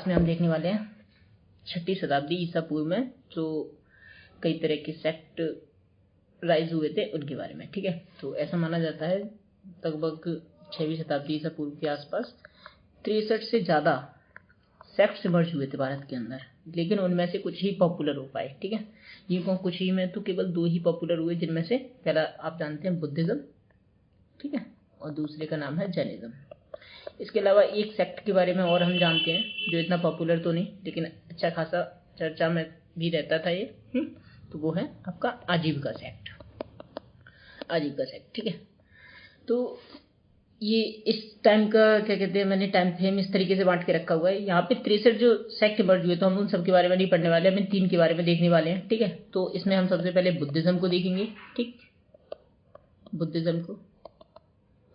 इसमें हम देखने वाले हैं 6वीं शताब्दी ईसा पूर्व में जो कई तरह के सेक्ट राइज हुए थे उनके बारे में। ठीक है, तो ऐसा माना जाता है लगभग 6वीं शताब्दी ईसा पूर्व के आसपास 63 से ज़्यादा सेक्ट्स इमर्ज हुए थे भारत के अंदर, लेकिन उनमें से कुछ ही पॉपुलर हो पाए। ठीक है, ये कुछ ही में तो केवल 2 ही पॉपुलर हुए, जिनमें से पहला आप जानते हैं बुद्धिज्म, ठीक है, और दूसरे का नाम है जैनिज्म। इसके अलावा एक सेक्ट के बारे में और हम जानते हैं जो इतना पॉपुलर तो नहीं लेकिन अच्छा खासा चर्चा में भी रहता था ये, तो वो है आपका आजीविका सेक्ट। आजीविका सेक्ट, ठीक है, तो ये इस टाइम का क्या कहते हैं, मैंने टाइम फ्रेम इस तरीके से बांट के रखा हुआ है। यहाँ पे 63 जो सेक्ट इमर्ज हुए तो हम उन सब के बारे में नहीं पढ़ने वाले, हम इन 3 के बारे में देखने वाले हैं। ठीक है, तो इसमें हम सबसे पहले बुद्धिज्म को देखेंगे, ठीक, बुद्धिज्म को,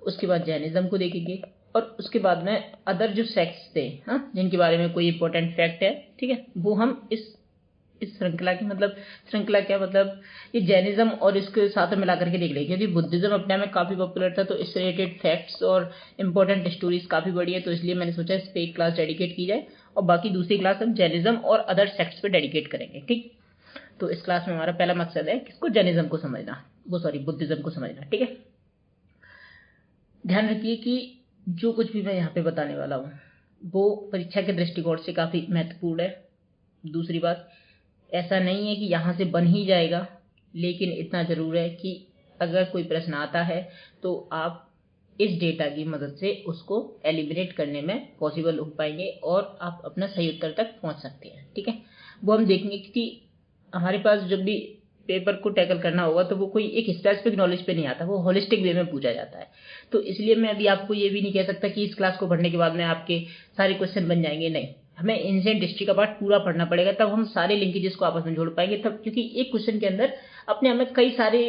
उसके बाद जैनिज्म को देखेंगे और उसके बाद में अदर जो सेक्ट्स थे, हाँ, जिनके बारे में कोई इंपॉर्टेंट फैक्ट है, ठीक है, वो हम इस श्रृंखला की, मतलब श्रृंखला क्या, मतलब ये जैनिज्म और इसके साथ मिला करके देख लेंगे, क्योंकि बुद्धिज्म अपने में काफ़ी पॉपुलर था तो इससे रिलेटेड फैक्ट्स और इंपॉर्टेंट स्टोरीज काफ़ी बड़ी है, तो इसलिए मैंने सोचा इस पर एक क्लास डेडिकेट की जाए और बाकी दूसरी क्लास हम जैनिज्म और अदर सेक्ट्स पे डेडिकेट करेंगे। ठीक, तो इस क्लास में हमारा पहला मकसद है किसको, जैनिज्म को समझना, बुद्धिज्म को समझना। ठीक है, ध्यान रखिए कि जो कुछ भी मैं यहाँ पे बताने वाला हूँ वो परीक्षा के दृष्टिकोण से काफ़ी महत्वपूर्ण है। दूसरी बात, ऐसा नहीं है कि यहाँ से बन ही जाएगा, लेकिन इतना ज़रूर है कि अगर कोई प्रश्न आता है तो आप इस डेटा की मदद से उसको एलिमिनेट करने में पॉसिबल हो पाएंगे और आप अपना सही उत्तर तक पहुँच सकते हैं। ठीक है, वो हम देखेंगे, क्योंकि हमारे पास जब भी पेपर को टैकल करना होगा तो वो कोई एक स्पेसिफिक नॉलेज पे नहीं आता, वो होलिस्टिक वे में पूछा जाता है। तो इसलिए मैं अभी आपको ये भी नहीं कह सकता कि इस क्लास को पढ़ने के बाद में आपके सारे क्वेश्चन बन जाएंगे, नहीं, हमें एंशिएंट हिस्ट्री का पार्ट पूरा पढ़ना पड़ेगा, तब हम सारे लिंकेजेस को आपस में जोड़ पाएंगे तब, क्योंकि एक क्वेश्चन के अंदर अपने हमें कई सारे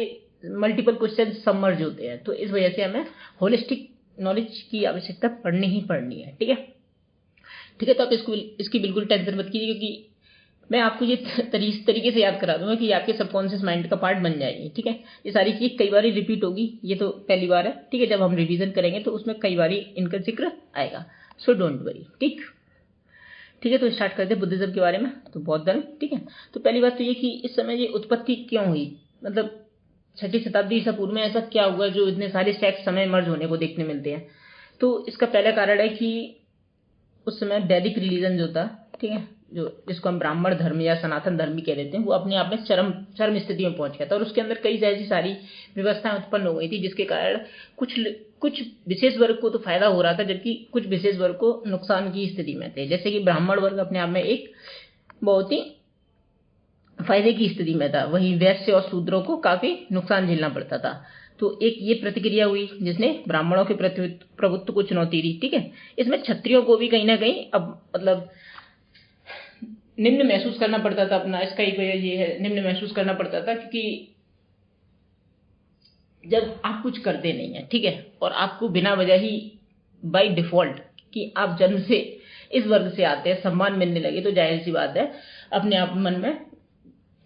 मल्टीपल क्वेश्चन सबमर्ज होते हैं, तो इस वजह से हमें होलिस्टिक नॉलेज की आवश्यकता पढ़नी ही पढ़नी है। ठीक है, ठीक है, तो आप इसकी बिल्कुल टेंशन मत कीजिए, क्योंकि मैं आपको ये तरीके से याद करा दूंगा कि आपके सबकॉन्शियस माइंड का पार्ट बन जाएगी। ठीक है, ये सारी चीज कई बार रिपीट होगी, ये तो पहली बार है। ठीक है, जब हम रिवीजन करेंगे तो उसमें कई बार इनका जिक्र आएगा, सो डोंट वरी। ठीक, ठीक है, तो स्टार्ट करते हैं बुद्धिज्म के बारे में, तो बौद्ध धर्म। ठीक है, तो पहली बात तो ये कि इस समय ये उत्पत्ति क्यों हुई, मतलब 6वीं शताब्दी ईसा पूर्व में ऐसा क्या हुआ जो इतने सारे सेक्ट समय मर्ज होने को देखने मिलते हैं। तो इसका पहला कारण है कि उस समय वैदिक रिलीजन जो था, ठीक है, जो जिसको हम ब्राह्मण धर्म या सनातन धर्म भी कह देते हैं, वो अपने आप में चरम स्थिति में पहुंच गया था और उसके अंदर कई ऐसी सारी व्यवस्थाएं उत्पन्न हो गई थी जिसके कारण कुछ विशेष वर्ग को तो फायदा हो रहा था, जबकि कुछ विशेष वर्ग को नुकसान की स्थिति में थे। जैसे कि ब्राह्मण वर्ग अपने आप में एक बहुत ही फायदे की स्थिति में था, वहीं वैश्य और शूद्रों को काफी नुकसान झेलना पड़ता था। तो एक ये प्रतिक्रिया हुई जिसने ब्राह्मणों के प्रभुत्व को चुनौती दी। ठीक है, इसमें क्षत्रियों को भी कहीं ना कहीं अब मतलब निम्न महसूस करना पड़ता था अपना, इसका एक वजह ये है, निम्न महसूस करना पड़ता था क्योंकि जब आप कुछ करते नहीं है, ठीक है, और आपको बिना वजह ही बाय डिफॉल्ट कि आप जन्म से इस वर्ग से आते हैं सम्मान मिलने लगे, तो जाहिर सी बात है अपने आप मन में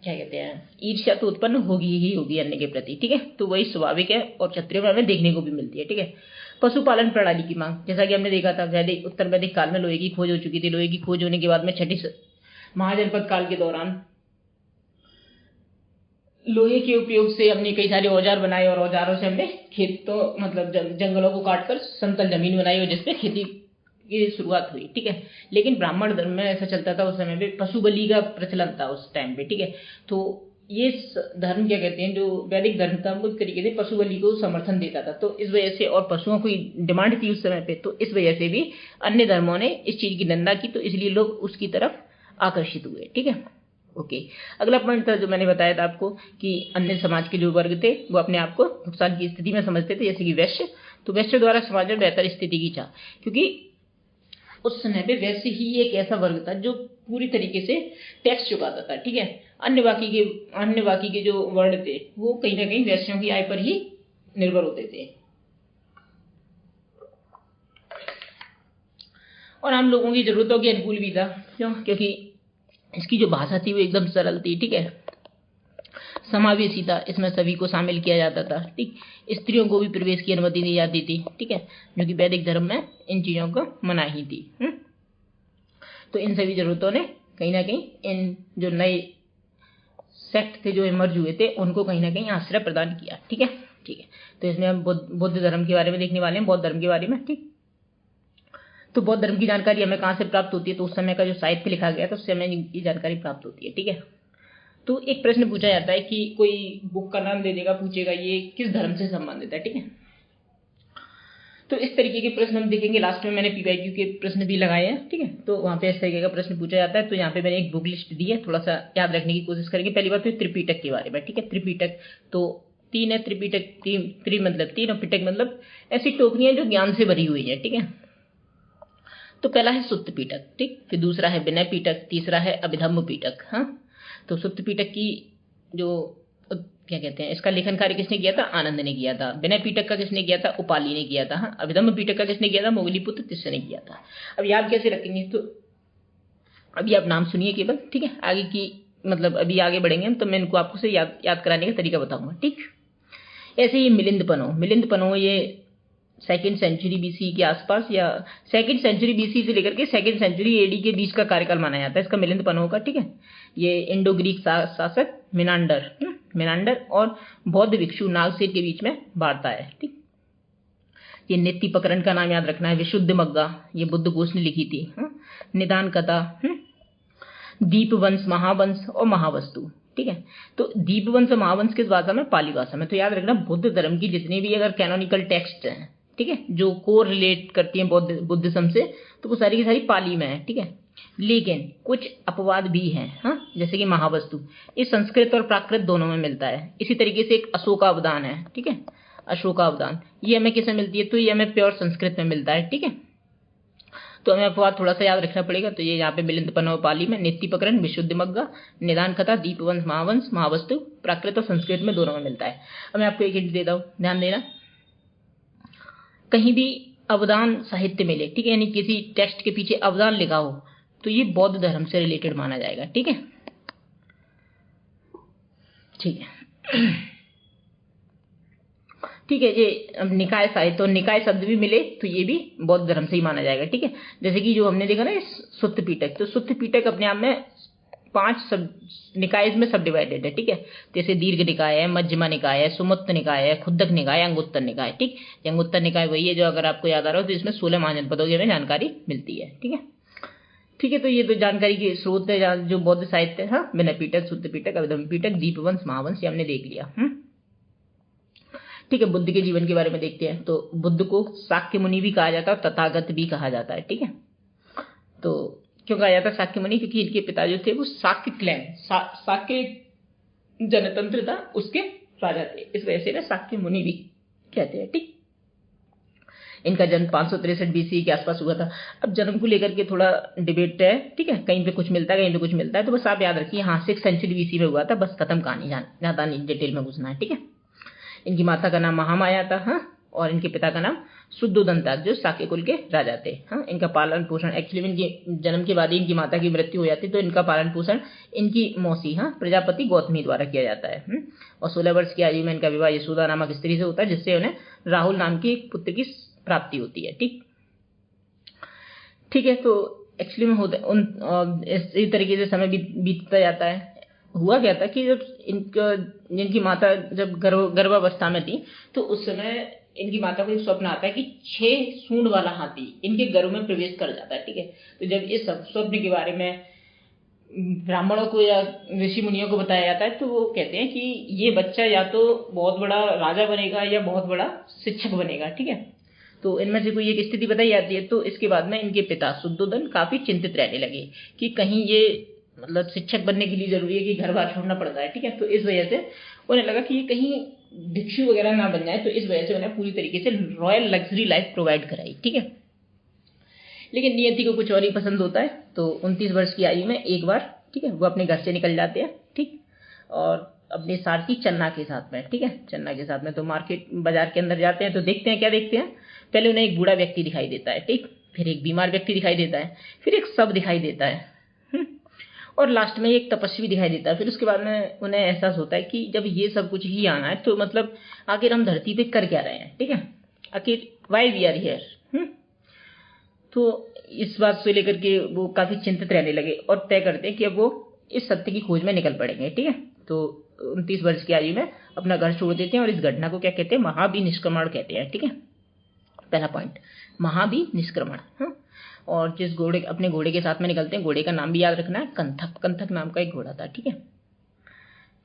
क्या कहते हैं, ईर्ष्या तो उत्पन्न होगी ही होगी अन्य के प्रति। ठीक है, तो वही स्वाभाविक है और क्षत्रियों में हमें देखने को भी मिलती है। ठीक है, पशुपालन प्रणाली की मांग, जैसा कि हमने देखा था वैदिक उत्तर वैदिक काल में लोहे की खोज हो चुकी थी। लोहे की खोज होने के बाद में 6ठी महाजनपद काल के दौरान लोहे के उपयोग से हमने कई सारे औजार बनाए और औजारों से हमने खेतों मतलब जंगलों को काटकर समतल जमीन बनाई और जिसपे खेती की शुरुआत हुई। ठीक है, लेकिन ब्राह्मण धर्म में ऐसा चलता था उस समय पे, पशु बलि का प्रचलन था उस टाइम पे। ठीक है, तो ये धर्म क्या कहते हैं, जो वैदिक धर्म था वो एक तरीके से पशु बलि को समर्थन देता था, तो इस वजह से, और पशुओं की डिमांड थी उस समय पे, तो इस वजह से भी अन्य धर्मों ने इस चीज की निंदा की, तो इसलिए लोग उसकी तरफ आकर्षित हुए। ठीक है, ओके, अगला पॉइंट था जो मैंने बताया था आपको कि अन्य समाज के जो वर्ग थे वो अपने आप को नुकसान की स्थिति में समझते थे, जैसे कि वैश्य। तो वैश्य द्वारा समाज में बेहतर स्थिति की चाह, क्योंकि उस समय पे वैश्य ही एक ऐसा वर्ग था जो पूरी तरीके से टैक्स चुकाता था। ठीक है, अन्य बाकी के जो वर्ण थे वो कहीं ना कहीं वैश्यों की आय पर ही निर्भर होते थे और आम लोगों की जरूरतों के अनुकूल भी था। क्यों? क्योंकि इसकी जो भाषा थी वो एकदम सरल थी। ठीक है, समावेशी था, इसमें सभी को शामिल किया जाता था। ठीक, स्त्रियों को भी प्रवेश की अनुमति दी जाती थी। ठीक है, जो कि वैदिक धर्म में इन चीजों को मनाही थी। तो इन सभी जरूरतों ने कहीं ना कहीं इन जो नए सेक्ट थे जो इमर्ज हुए थे उनको कहीं ना कहीं आश्रय प्रदान किया। ठीक है, ठीक है। तो इसमें हम बौद्ध धर्म के बारे में देखने वाले हैं, बौद्ध धर्म के बारे में। ठीक, तो बौद्ध धर्म की जानकारी हमें कहाँ से प्राप्त होती है? तो उस समय का जो साहित्य लिखा गया था उससे हमें ये जानकारी प्राप्त होती है। ठीक है, तो एक प्रश्न पूछा जाता है कि कोई बुक का नाम दे देगा, पूछेगा ये किस धर्म से संबंधित है। ठीक है, तो इस तरीके के प्रश्न हम देखेंगे। लास्ट में मैंने पीवाईक्यू के प्रश्न भी लगाए हैं। ठीक है, तो वहाँ पे इस तरीके का प्रश्न पूछा जाता है। तो यहाँ पे मैंने एक बुक लिस्ट दी है, थोड़ा सा याद रखने की कोशिश करेंगे। पहली बात तो त्रिपिटक के बारे में। ठीक है, त्रिपिटक तो 3 है, त्रिपिटक त्रि मतलब 3 और पिटक मतलब ऐसी टोकरियां जो ज्ञान से भरी हुई है। ठीक है, तो पहला है सुत्त पिटक, ठीक, फिर दूसरा है विनय पिटक, तीसरा है अभिधम्म पिटक। हाँ, तो सुत्त पिटक की जो क्या कहते हैं, इसका लेखन कार्य किसने किया था? आनंद ने किया था। विनय पिटक का किसने किया था? उपाली ने किया था। हाँ, अभिधम्म पिटक का किसने किया था? मोगलीपुत्र तिस्स ने किया था। अब याद कैसे रखेंगे? तो अभी आप नाम सुनिए केवल। ठीक है, आगे की मतलब अभी आगे बढ़ेंगे हम, तो मैं इनको आपको से याद कराने का तरीका बताऊंगा। ठीक, ऐसे ही मिलिंद पनो ये 2nd सेंचुरी बीसी के आसपास या 2nd सेंचुरी बीसी से लेकर के 2nd सेंचुरी एडी के बीच का कार्यकाल माना जाता है इसका, मिलिंद पनो का। ठीक है, ये इंडो ग्रीक शासक मिनांडर और बौद्ध भिक्षु नागसेन के बीच में वार्ता है। ठीक, ये नीति प्रकरण का नाम याद रखना है। विशुद्ध मग्गा ये बुद्ध घोष ने लिखी थी। निदान कथा, दीपवंश, महावंश और महावस्तु। ठीक है, तो दीपवंश और महावंश किस भाषा में? पाली भाषा में। तो याद रखना बुद्ध धर्म की जितनी भी अगर कैनोनिकल टेक्स्ट हैं, ठीक है, जो को रिलेट करती हैं बुद्धिज्म से, तो वो सारी की सारी पाली में है। ठीक है, लेकिन कुछ अपवाद भी हैं। हाँ, जैसे कि महावस्तु ये संस्कृत और प्राकृत दोनों में मिलता है। इसी तरीके से एक अशोकावदान है। ठीक है, अशोकावदान ये हमें किसमें मिलती है? तो ये हमें प्योर संस्कृत में मिलता है। ठीक है, तो हमें अपवाद थोड़ा सा याद रखना पड़ेगा। तो ये यहाँ पे मिलिंद पनो पाली में, नीति प्रकरण, विशुद्ध मग्गा, निदान कथा, दीपवंश, महावंश, महावस्तु प्राकृत और संस्कृत में दोनों में मिलता है। अब मैं आपको एक हिंट देता हूँ, ध्यान देना। कहीं भी अवदान साहित्य मिले, ठीक है, यानी किसी टेक्स्ट के पीछे अवदान लिखा हो, तो ये बौद्ध धर्म से रिलेटेड माना जाएगा। ठीक है, ठीक है, ठीक है। ये अब निकाय साहित्य और निकाय शब्द भी मिले तो ये भी बौद्ध धर्म से ही माना जाएगा। ठीक है, जैसे कि जो हमने देखा ना सुत्त पिटक, तो सुत्त पिटक अपने आप में 5 सब निकाय में सब डिवाइडेड है। ठीक है, जैसे दीर्घ निकाय है, मध्यमा निकाय है, सुमुत्त निकाय है, खुद्दक निकाय, अंगुत्तर निकाय। ठीक, अंगुत्तर निकाय वही है जो अगर आपको याद आ रहा हो तो इसमें 16 महाजनपदों की हमें जानकारी मिलती है। ठीक है, ठीक है, तो ये तो जानकारी के स्रोत है जो बौद्ध साहित्य है। हाँ, विनय पिटक, सुत्त पिटक, अभिधम्म पिटक, दीपवंश, महावंश, ये हमने देख लिया। ठीक है, बुद्ध के जीवन के बारे में देखते हैं। तो बुद्ध को शाक्य मुनि भी कहा जाता है और तथागत भी कहा जाता है। ठीक है, तो क्यों कहा जाता है शाक्य मुनि? क्योंकि इनके पिता जो थे वो शाक्य क्लैन, शाक्य जनतंत्र था उसके राजा थे, इस वजह से ना शाक्य मुनि भी कहते हैं। ठीक, इनका जन्म 563 बीसी के आसपास हुआ था। अब जन्म को लेकर के थोड़ा डिबेट है। ठीक है, कहीं पे कुछ मिलता है, कहीं पे कुछ मिलता है, तो बस आप याद रखिए हाँ 6th सेंचुरी बीसी में हुआ था, बस खत्म कहानी, ज्यादा नहीं डिटेल में घुसना है। ठीक है, इनकी माता का नाम महामाया था। हाँ, और इनके पिता का नाम शुद्धोदन था जो शाक्य कुल के राजा थे। हाँ, इनका पालन पोषण एक्चुअली इनके जन्म के बाद ही इनकी माता की मृत्यु हो जाती, तो इनका पालन पोषण इनकी मौसी प्रजापति गौतमी द्वारा किया जाता है। और 16 वर्ष की आयु में इनका विवाह यशोदा नामक स्त्री से होता है, जिससे उन्हें राहुल नाम की एक पुत्र की प्राप्ति होती है। ठीक, ठीक है, तो एक्चुअली में होता इसी तरीके से समय बीतता जाता है। हुआ क्या था कि जब इनकी माता जब गर्भावस्था में थी, तो उस समय इनकी माता को एक स्वप्न आता है कि 6 सूंड वाला हाथी इनके गर्भ में प्रवेश कर जाता है। ठीक है, तो जब इस स्वप्न के बारे में ब्राह्मणों को या ऋषि मुनियों को बताया जाता है, तो वो कहते हैं कि ये बच्चा या तो बहुत बड़ा राजा बनेगा या बहुत बड़ा शिक्षक बनेगा। ठीक है, तो इनमें से कोई एक स्थिति बताई जाती है। तो इसके बाद में इनके पिता शुद्धोदन काफी चिंतित रहने लगे कि कहीं ये मतलब शिक्षक बनने के लिए जरूरी है कि घर बार छोड़ना पड़ता है। ठीक है, तो इस वजह से उन्हें लगा कि ये कहीं भिक्षु वगैरह ना बन जाए, तो इस वजह से उन्हें पूरी तरीके से रॉयल लग्जरी लाइफ प्रोवाइड कराई। ठीक है, लेकिन नियति को कुछ और ही पसंद होता है। तो 29 वर्ष की आयु में एक बार, ठीक है, वो अपने घर से निकल जाते हैं। ठीक, और अपने सारथी चन्ना के साथ में, ठीक है, चन्ना के साथ में तो मार्केट बाजार के अंदर जाते हैं। तो देखते हैं, क्या देखते हैं? पहले उन्हें एक बूढ़ा व्यक्ति दिखाई देता है। ठीक, फिर एक बीमार व्यक्ति दिखाई देता है, फिर एक शव दिखाई देता है, और लास्ट में एक तपस्वी दिखाई देता है। फिर उसके बाद में उन्हें एहसास होता है कि जब ये सब कुछ ही आना है, तो मतलब आखिर हम धरती पे कर क्या रहे हैं? ठीक है, आखिर वाई वी आर हियर। तो इस बात से लेकर के वो काफी चिंतित रहने लगे और तय करते हैं कि अब वो इस सत्य की खोज में निकल पड़ेंगे। ठीक है, तो 29 वर्ष की आयु में अपना घर छोड़ देते हैं और इस घटना को क्या कहते हैं, महाभिनिष्क्रमण कहते हैं। ठीक है, पहला पॉइंट महाभिनिष्क्रमण। हाँ, और जिस घोड़े अपने घोड़े के साथ में निकलते हैं, घोड़े का नाम भी याद रखना है, कंथक। कंथक नाम का एक घोड़ा था। ठीक है,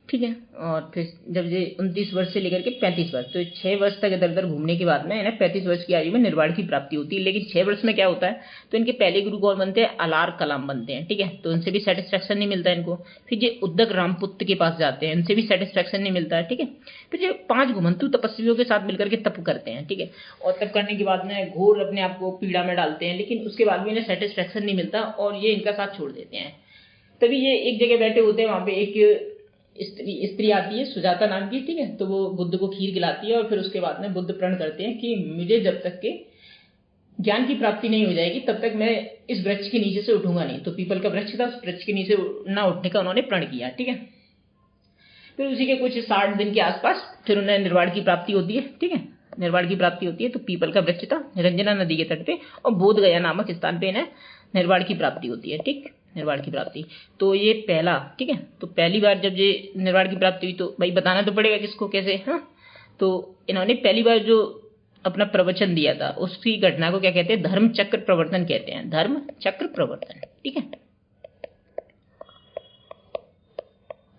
ठीक है। और फिर जब ये 29 वर्ष से लेकर के 35 वर्ष, तो 6 वर्ष तक इधर उधर घूमने के बाद में इन्हें 35 वर्ष की आयु में निर्वाण की प्राप्ति होती है। लेकिन 6 वर्ष में क्या होता है, तो इनके पहले गुरु कौन बनते हैं, अलार कलाम बनते हैं। ठीक है, तो उनसे भी सेटिस्फेक्शन नहीं मिलता इनको। फिर ये उद्दक रामपुत्र के पास जाते हैं, उनसे भी सेटिस्फेक्शन नहीं मिलता है। ठीक है, फिर ये 5 घुमंतु तपस्वियों के साथ मिलकर के तप करते हैं। ठीक है, और तप करने के बाद में घोर अपने आप को पीड़ा में डालते हैं, लेकिन उसके बाद भी इन्हें सेटिस्फेक्शन नहीं मिलता और ये इनका साथ छोड़ देते हैं। तभी ये एक जगह बैठे होते हैं, वहां पे एक स्त्री आती है सुजाता नाम की। ठीक है, तो वो बुद्ध को खीर खिलाती है और फिर उसके बाद में बुद्ध प्रण करते हैं कि मुझे जब तक के ज्ञान की प्राप्ति नहीं हो जाएगी तब तक मैं इस वृक्ष के नीचे से उठूंगा नहीं। तो पीपल का वृक्ष था, उस वृक्ष के नीचे ना उठने का उन्होंने प्रण किया। ठीक है, फिर उसी के कुछ 60 दिन के आसपास फिर उन्हें निर्वाण की प्राप्ति होती है। ठीक है, निर्वाण की प्राप्ति होती है। तो पीपल का वृक्ष था निरंजना नदी के तट पे और बोध गया नामक स्थान पे इन्हें निर्वाण की प्राप्ति होती है। ठीक, निर्वाण की प्राप्ति। तो ये पहला, ठीक है, तो पहली बार जब ये निर्वाण की प्राप्ति हुई तो भाई बताना तो पड़ेगा किसको कैसे। हाँ, तो इन्होंने पहली बार जो अपना प्रवचन दिया था उसकी घटना को क्या कहते हैं, धर्म चक्र प्रवर्तन कहते हैं। धर्म चक्र प्रवर्तन। ठीक है,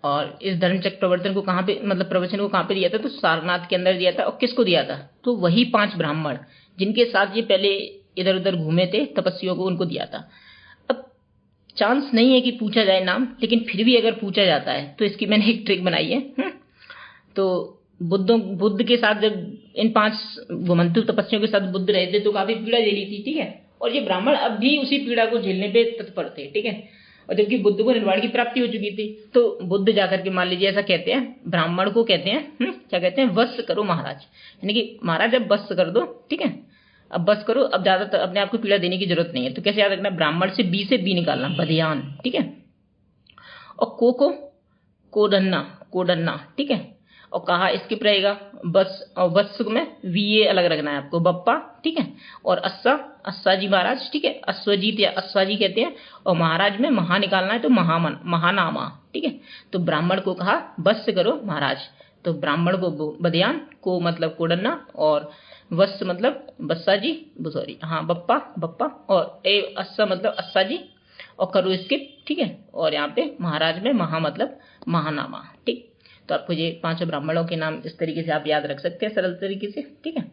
और इस धर्म चक्र प्रवर्तन को कहाँ पे, मतलब प्रवचन को कहाँ पे दिया था, तो सारनाथ के अंदर दिया था। और किसको दिया था, तो वही 5 ब्राह्मण जिनके साथ ये पहले इधर उधर घूमे थे तपस्वियों को, उनको दिया था। चांस नहीं है कि पूछा जाए नाम, लेकिन फिर भी अगर पूछा जाता है तो इसकी मैंने एक ट्रिक बनाई है। तो बुद्ध के साथ जब इन 5 घुमंतु तपस्वियों के साथ बुद्ध रहे थे तो काफी पीड़ा झेली थी। ठीक है, और ये ब्राह्मण अब भी उसी पीड़ा को झेलने पे तत्पर थे। ठीक है, और जबकि बुद्ध को निर्वाण की प्राप्ति हो चुकी थी, तो बुद्ध जाकर के मान लीजिए ऐसा कहते हैं, ब्राह्मण को कहते हैं क्या कहते हैं, वश करो महाराज, यानी कि महाराज अब बस कर दो। ठीक है, अब बस करो, अब ज्यादा अपने आप को पीड़ा देने की जरूरत नहीं है। तो कैसे याद रखना, ब्राह्मण से बी निकालना, बधियान। ठीक है, और को कोडन्ना, कोडन्ना। ठीक है, और कहा स्किप रहेगा, बस और बस में वीए अलग रखना है आपको, बप्पा। ठीक है, और अस्सा जी महाराज। ठीक है, अश्वजीत या अश्वाजी कहते हैं, और महाराज में महा निकालना है तो महानामा। ठीक है, तो ब्राह्मण को कहा बस करो महाराज, तो ब्राह्मण को बधियान, को मतलब कोडन्ना, और वत्स मतलब बस्सा जी, सॉरी हाँ बप्पा, और ए अस्सा मतलब अस्सा जी, और करो स्किप। ठीक है, और यहाँ पे महाराज में महा मतलब महानामा। ठीक, तो आपको ये 5 ब्राह्मणों के नाम इस तरीके से आप याद रख सकते हैं सरल तरीके से। ठीक है,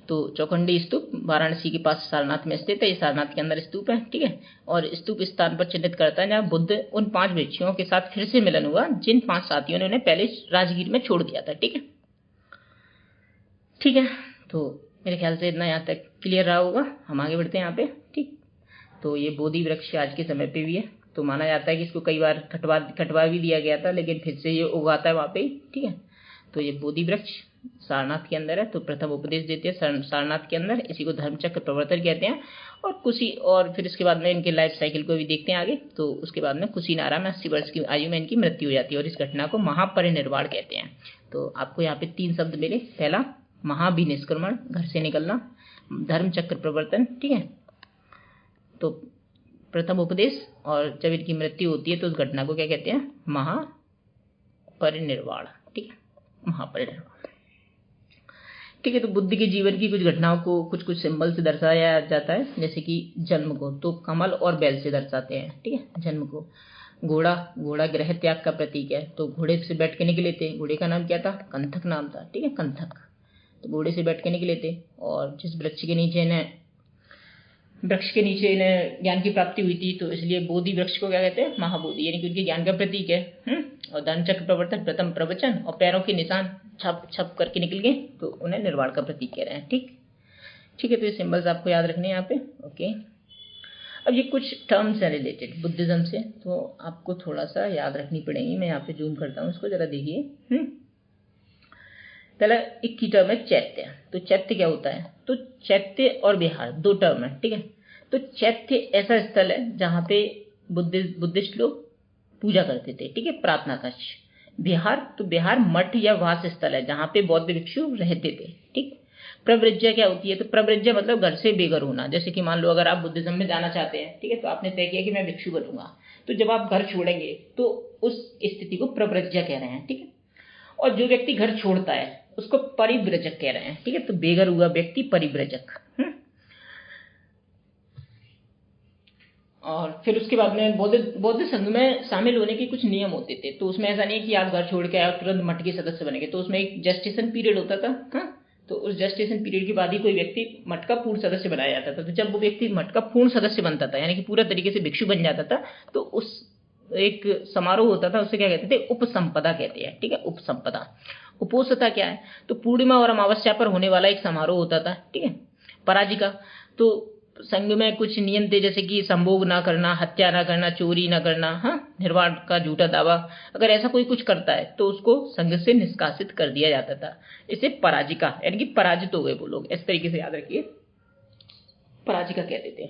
तो चौखंडी स्तूप वाराणसी के पास सारनाथ में स्थित है। ये सारनाथ के अंदर स्तूप है। ठीक है, और स्तूप इस स्थान पर चिन्हित करता है जहाँ बुद्ध उन 5 भिक्षुओं के साथ फिर से मिलन हुआ जिन 5 साथियों ने उन्हें पहले राजगीर में छोड़ दिया था। ठीक है, ठीक है, तो मेरे ख्याल से इतना यहाँ तक क्लियर रहा होगा। हम आगे बढ़ते हैं यहाँ पे। ठीक, तो ये बोधि वृक्ष आज के समय पे भी है, तो माना जाता है कि इसको कई बार कटवा भी दिया गया था, लेकिन फिर से ये उगाता है वहाँ पे। ठीक है, तो ये बोधि वृक्ष सारनाथ के अंदर है। तो प्रथम उपदेश देते हैं सारनाथ के अंदर, इसी को धर्म चक्र प्रवर्तन कहते हैं। और और फिर इसके बाद में इनके लाइफ साइकिल को भी देखते हैं आगे। तो उसके बाद में कुशीनारा में 80 वर्ष की आयु में इनकी मृत्यु हो जाती है और इस घटना को महापरिनिर्वाण कहते हैं। तो आपको यहाँ पे 3 शब्द मिले, पहला महाभिनिष्क्रमण, घर से निकलना, धर्म चक्र प्रवर्तन। ठीक है, तो प्रथम उपदेश, और जब इनकी मृत्यु होती है तो उस घटना को क्या कहते हैं, महापरिनिर्वाण। ठीक है, महापरिनिर्वाण। ठीक है, तो बुद्ध के जीवन की कुछ घटनाओं को कुछ कुछ सिंबल से दर्शाया जाता है, जैसे कि जन्म को तो कमल और बैल से दर्शाते हैं। ठीक है, जन्म को घोड़ा ग्रह त्याग का प्रतीक है, तो घोड़े से बैठ के निकले थे। घोड़े का नाम क्या था, कंथक नाम था। ठीक है, कंथक, तो घोड़े से बैठ के निकले थे। और जिस वृक्ष के नीचे इन्हें ज्ञान की प्राप्ति हुई थी, तो इसलिए बोधि वृक्ष को क्या कहते हैं, महाबोधि, यानी कि उनके ज्ञान का प्रतीक है। और धर्म चक्र प्रवर्तन, प्रथम प्रवचन, और पैरों के निशान छप करके निकल गए, तो उन्हें निर्वाण का प्रतीक कह रहे हैं। ठीक है, तो ये सिंबल्स आपको याद रखने हैं यहाँ पे। ओके, अब ये कुछ टर्म्स हैं रिलेटेड बुद्धिज्म से, तो आपको थोड़ा सा याद रखनी पड़ेगी। मैं यहाँ पे जूम करता हूँ, इसको जरा देखिए। पहला एक की टर्म है चैत्य। तो चैत्य क्या होता है, तो चैत्य और विहार 2 टर्म है। ठीक है, तो चैत्य ऐसा स्थल है जहाँ पे बुद्धिस्ट लोग पूजा करते थे। ठीक है, प्रार्थना कक्ष। विहार, तो विहार मठ या वास स्थल है जहाँ पे बौद्ध भिक्षु रहते थे। ठीक, प्रव्रज्या क्या होती है? तो प्रव्रज्या मतलब घर से बेघर होना। जैसे कि मान लो अगर आप बुद्धिज्म में जाना चाहते हैं, ठीक है, तो आपने तय किया कि मैं भिक्षु बनूंगा, तो जब आप घर छोड़ेंगे तो उस स्थिति को प्रव्रज्या कह रहे हैं, ठीक है। और जो व्यक्ति घर छोड़ता है उसको परिव्रजक कह रहे हैं, ठीक है। तो बेघर हुआ व्यक्ति परिव्रजक। और फिर उसके बाद में बौद्ध संघ में शामिल होने के कुछ नियम होते थे। तो उसमें ऐसा नहीं है कि आप घर छोड़ के आए तुरंत मठ के सदस्य बनेंगे, तो उसमें एक जेस्टेशन पीरियड होता था। हाँ, तो उस जेस्टेशन पीरियड के बाद ही कोई व्यक्ति मठ का पूर्ण सदस्य बनाया जाता था। तो जब वो व्यक्ति मठ का पूर्ण सदस्य बनता था, यानी कि पूरा तरीके से भिक्षु बन जाता था, तो उस एक समारोह होता था, उससे क्या कहते थे? उपसंपदा कहते हैं, ठीक है। उपसंपदा। उपोषता क्या है? तो पूर्णिमा और अमावस्या पर होने वाला एक समारोह होता था, ठीक है। पराजिका, तो संघ में कुछ नियम थे, जैसे कि संभोग ना करना, हत्या ना करना, चोरी ना करना, हाँ, निर्वाण का झूठा दावा। अगर ऐसा कोई कुछ करता है तो उसको संघ से निष्कासित कर दिया जाता था। इसे पराजिका, यानी कि पराजित हो गए वो लोग, इस तरीके से याद रखिए, पराजिका कहते थे।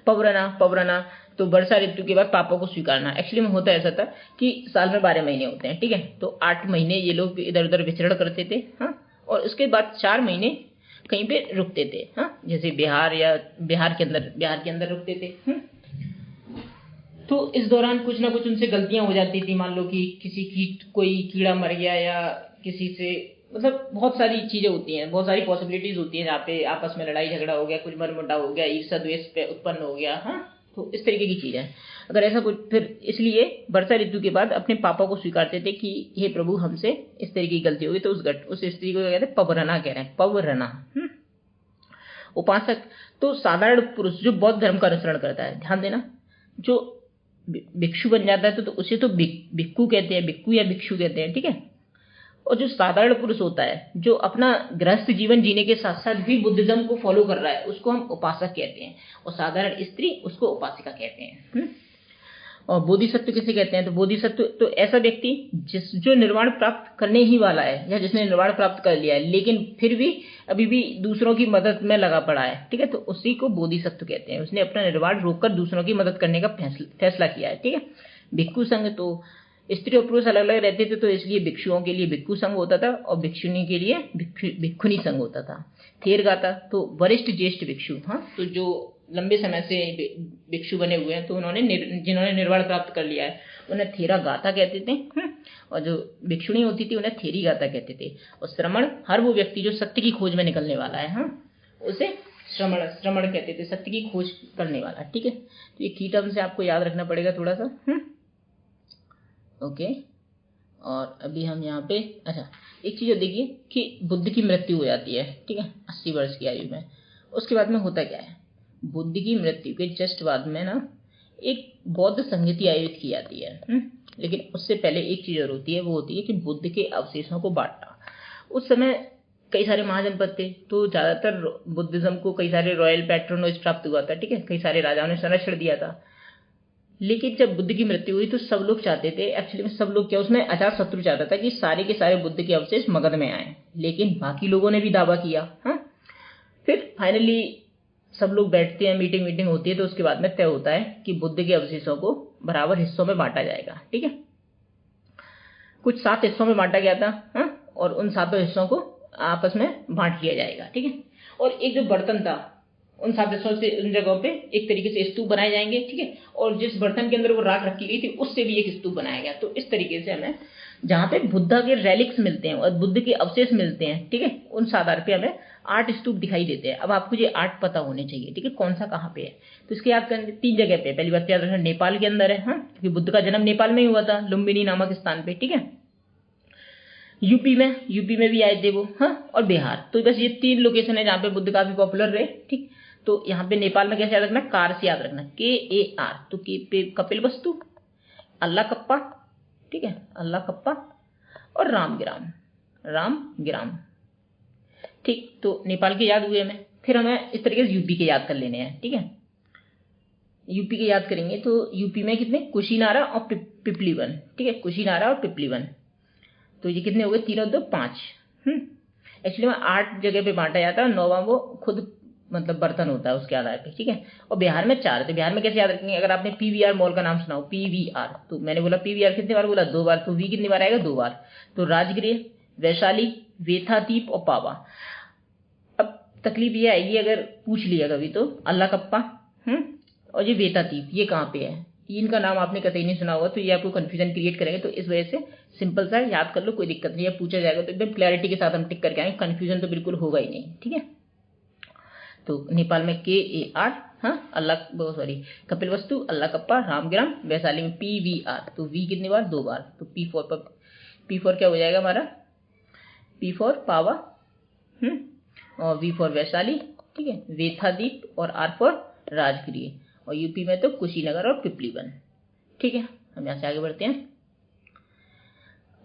पवरना, तो वर्षा ऋतु के बाद पापों को स्वीकारना। एक्चुअली में होता ऐसा था कि साल में 12 महीने होते हैं, ठीक है। तो 8 महीने ये लोग इधर उधर विचरण करते थे, हाँ, और उसके बाद 4 महीने कहीं पे रुकते थे, हाँ, जैसे बिहार के अंदर रुकते थे। तो इस दौरान कुछ ना कुछ उनसे गलतियां हो जाती थी। मान लो कि किसी की कोई कीड़ा मर गया, या किसी से, मतलब बहुत सारी चीजें होती हैं, बहुत सारी पॉसिबिलिटीज होती हैं जहाँ पे आपस में लड़ाई झगड़ा हो गया, कुछ मनमुटाव हो गया, ईर्ष्या द्वेष पे उत्पन्न हो गया, हाँ, तो इस तरीके की चीजें। अगर ऐसा कुछ, फिर इसलिए वर्षा ऋतु के बाद अपने पापों को स्वीकारते थे कि हे प्रभु, हमसे इस तरीके की गलती होगी, तो उस स्त्री को कहते हैं पवरना कह रहे हैं, पवरना। उपासक, तो साधारण पुरुष जो बौद्ध धर्म का अनुसरण करता है, ध्यान देना, जो भिक्षु बन जाता है तो उसे तो भिक्खु कहते हैं, भिक्खु या भिक्षु कहते हैं, ठीक है। और जो साधारण पुरुष होता है, जो अपना गृहस्थ जीवन जीने के साथ साथ भी बुद्धिज्म को फॉलो कर रहा है, उसको हम उपासक कहते हैं। और साधारण स्त्री, उसको उपासिका कहते हैं। और बोधिसत्व किसे कहते हैं? तो बोधिसत्व तो ऐसा व्यक्ति जो निर्वाण प्राप्त करने ही वाला है, या जिसने निर्वाण प्राप्त कर लिया है, लेकिन फिर भी अभी भी दूसरों की मदद में लगा पड़ा है, ठीक है, तो उसी को बोधिसत्व कहते हैं। उसने अपना निर्वाण रोककर दूसरों की मदद करने का फैसला किया है, ठीक है। भिक्षु संघ, तो स्त्री और पुरुष अलग अलग रहते थे, तो इसलिए भिक्षुओं के लिए भिक्षु संघ होता था और भिक्षुनी के लिए भिक्षुनी संघ होता था। थेरगाता, तो वरिष्ठ ज्येष्ठ भिक्षु, हाँ, तो जो लंबे समय से भिक्षु बने हुए हैं, तो जिन्होंने निर्वाण प्राप्त कर लिया है, उन्हें थेरा गाथा कहते थे। और जो भिक्षुणी होती थी उन्हें थेरी गाथा कहते थे। और श्रमण, हर वो व्यक्ति जो सत्य की खोज में निकलने वाला है, हाँ, उसे श्रमण कहते थे, सत्य की खोज करने वाला, ठीक है। तो ये की टर्म से आपको याद रखना पड़ेगा थोड़ा सा। ओके, और अभी हम यहाँ पे, अच्छा, एक चीज देखिए कि बुद्ध की मृत्यु हो जाती है, ठीक है, 80 वर्ष की आयु में। उसके बाद में होता क्या है? बुद्ध की मृत्यु के जस्ट बाद में ना एक बौद्ध संहिता आयोजित की जाती है। लेकिन उससे पहले एक चीज और होती है, वो होती है कि बुद्ध के अवशेषों को बांटना। उस समय कई सारे महाजनपद थे, तो ज्यादातर बुद्धिज्म को कई सारे रॉयल पैट्रोनेज प्राप्त हुआ था, ठीक है, कई सारे राजाओं ने संरक्षण दिया था। लेकिन जब बुद्ध की मृत्यु हुई तो सब लोग चाहते थे, एक्चुअली में सब लोग क्या, उसमें अजातशत्रु चाहता था कि सारे के सारे बुद्ध के अवशेष मगध में आए, लेकिन बाकी लोगों ने भी दावा किया। हाँ, फिर फाइनली सब लोग बैठते हैं, मीटिंग होती है, तो उसके बाद में तय होता है कि बुद्ध के अवशेषों को बराबर हिस्सों में बांटा जाएगा, ठीक है। कुछ 7 हिस्सों में बांटा गया था, हाँ, और उन 7 हिस्सों को आपस में बांट लिया जाएगा, ठीक है। और एक जो बर्तन था, उन 7 हिस्सों से उन जगहों पे एक तरीके से स्तूप बनाए जाएंगे, ठीक है। और जिस बर्तन के अंदर वो राख रखी गई थी उससे भी एक स्तूप बनाया गया। तो इस तरीके से हमें जहाँ पे बुद्धा के रेलिक्स मिलते हैं और बुद्ध के अवशेष मिलते हैं, ठीक है, उन आधार पे हमें 8 स्तूप दिखाई देते हैं। अब आपको ये 8 पता होने चाहिए, ठीक है, कौन सा कहाँ पे है। तो इसके याद करने 3 जगह पे, पहली बात याद रखना, नेपाल के अंदर है, हाँ, क्योंकि बुद्ध का जन्म नेपाल में ही हुआ था, लुम्बिनी नामक स्थान पे, ठीक है। यूपी में भी आए थे वो, हाँ, और बिहार। तो बस ये 3 लोकेशन है जहाँ पे बुद्ध काफी पॉपुलर रहे, ठीक। तो यहाँ पे नेपाल में कैसे याद रखना, कार से याद रखना, KAR, तो कपिल वस्तु, अल्लाह कप्पा, ठीक है, अल्लाह कप्पा, और रामगिराम, ठीक। तो नेपाल के याद हुए हमें। फिर हमें इस तरीके से यूपी के याद कर लेने हैं, ठीक है। यूपी के याद करेंगे तो यूपी में कितने, कुशीनारा और पिपलीवन, ठीक है, कुशीनारा और पिपलीवन। तो ये कितने हो गए, 3 और 2 5। एक्चुअली में 8 जगह पे बांटा जाता है, 9वां वो खुद मतलब बर्तन होता है उसके आधार पे, ठीक है। और बिहार में 4 थे। बिहार में कैसे याद रखेंगे, अगर आपने PVR मॉल का नाम सुना हो, PVR, तो मैंने बोला PVR कितनी बार बोला, 2 बार, तो V कितनी बार आएगा, 2 बार। तो राजगृह, वैशाली, वेथादीप और पावा। अब तकलीफ ये आएगी अगर पूछ लिया कभी तो अल्लाह कप्पा और ये वेथादीप ये कहाँ पे है, इनका नाम आपने कतई नहीं सुना होगा, तो ये आपको कंफ्यूजन क्रिएट करेंगे। तो इस वजह से सिंपल सा याद कर लो, कोई दिक्कत नहीं है। पूछा जाएगा तो एकदम क्लैरिटी के साथ हम टिक करके आएंगे, कंफ्यूजन तो बिल्कुल होगा ही नहीं, ठीक है। तो नेपाल में KAR, हाँ अल्लाह सॉरी कपिलवस्तु, अल्लाह कप्पा, रामग्राम, वैशाली में PVR। तो वी कितनी बार, 2 बार। तो P4 क्या हो जाएगा हमारा, P4 पावा और V फॉर वैशाली, ठीक है, वेथादीप और R फॉर राजगिरी। और यूपी में तो कुशीनगर और पिपलीवन, ठीक है। हम यहाँ से आगे बढ़ते हैं।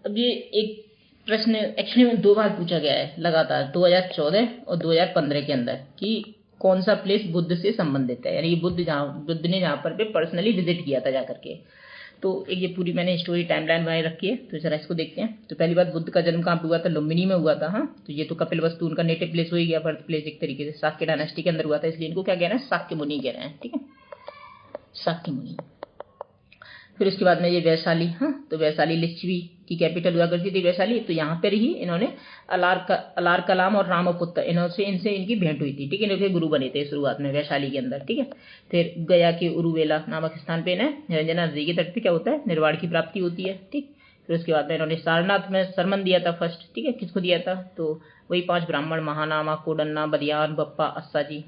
अब ये एक प्रश्न एक्चुअली में 2 बार पूछा गया है लगातार, 2014 और 2015 के अंदर, कि कौन सा प्लेस बुद्ध से संबंधित है, यानी बुद्ध ने जहाँ पर पे पर्सनली विजिट किया था जाकर के। तो एक ये पूरी मैंने स्टोरी टाइमलाइन बनाई रखी है, तो जरा इसको देखते हैं। तो पहली बात, बुद्ध का जन्म कहाँ पे हुआ था, लुम्बिनी में हुआ था। हाँ, तो ये तो कपिलवस्तु उनका नेटिव प्लेस हो ही गया, बर्थ प्लेस एक तरीके से, शाक्य डायनेस्टी के अंदर हुआ था, इसलिए इनको क्या कह रहे हैं, शाक्य मुनि कह रहे हैं, ठीक है, शाक्य मुनि। फिर उसके बाद में ये वैशाली, हाँ तो वैशाली लिच्छवी की कैपिटल हुआ करती थी वैशाली। तो यहाँ पर ही इन्होंने अलार कलाम और रामपुत्र इनसे इनकी भेंट हुई थी, ठीक है। इनके गुरु बने थे शुरुआत में वैशाली के अंदर, ठीक है। फिर गया के उरुवेला नामक स्थान पे इन्हें निरंजना नदी के तट पे क्या होता है, निर्वाण की प्राप्ति होती है, ठीक। फिर उसके बाद में इन्होंने सारनाथ में सरमन दिया था फर्स्ट, ठीक है। किसको दिया था, तो वही 5 ब्राह्मण, महानामा, कोडन्ना, बदियान, बप्पा, अस्सा जी।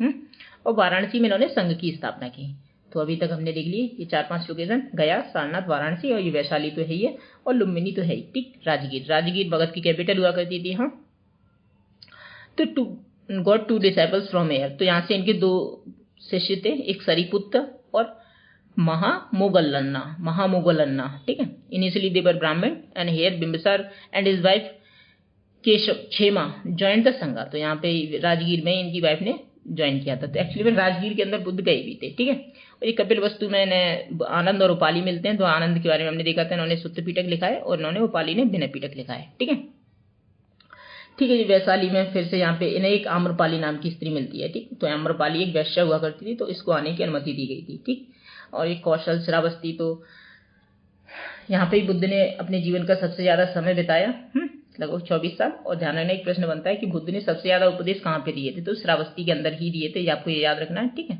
और वाराणसी में इन्होंने संघ की स्थापना की। तो अभी तक हमने देख लिए ये 4-5 लोकेशन, गया, सारनाथ, वाराणसी, और ये वैशाली तो है ही है, और लुम्बिनी तो है ही, ठीक। राजगीर भगत की कैपिटल हुआ करती थी। हाँ, तो गॉट 2 डिसाइपल्स फ्रॉम एयर। तो यहाँ से इनके 2 शिष्य थे, एक सरिपुत्र और महामोगलन्ना, ठीक है। Initially they were Brahman and here Bimbisara and his wife Kshema joined the Sangha. तो यहाँ पे राजगीर में इनकी वाइफ ने ज्वाइन किया था। तो एक्चुअली में राजगीर के अंदर बुद्ध गए भी थे, ठीक है। और ये कपिलवस्तु में आनंद और उपाली मिलते हैं। तो आनंद के बारे में हमने देखा था, इन्होंने सुत्त पीटक लिखा है और इन्होंने उपाली ने विनय पीटक लिखा है, ठीक है। ठीक है, ये वैशाली में फिर से यहाँ पे इन्हें एक आम्रपाली नाम की स्त्री मिलती है, ठीक। तो आम्रपाली एक वैश्या हुआ करती थी, तो इसको आने की अनुमति दी गई थी, ठीक। और एक कौशल श्रावस्ती, तो यहाँ पे बुद्ध ने अपने जीवन का सबसे ज्यादा समय बिताया, लगभग 24 साल। और ध्यान रखना, एक प्रश्न बनता है कि बुद्ध ने सबसे ज्यादा उपदेश कहाँ पे दिए थे, तो श्रावस्ती के अंदर ही दिए थे, ये आपको ये याद रखना है, ठीक है।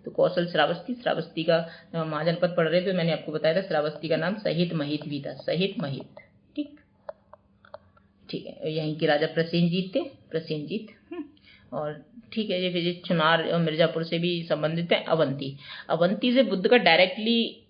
तो कौशल श्रावस्ती का महाजनपद पढ़ रहे थे, मैंने आपको बताया था श्रावस्ती का नाम सहित महित भी था, सहित महित, ठीक ठीक है। यहीं के राजा प्रसेनजीत थे, प्रसेनजीत। और ठीक है, ये फिर चुनार और मिर्जापुर से भी संबंधित है। अवंती से बुद्ध का डायरेक्टली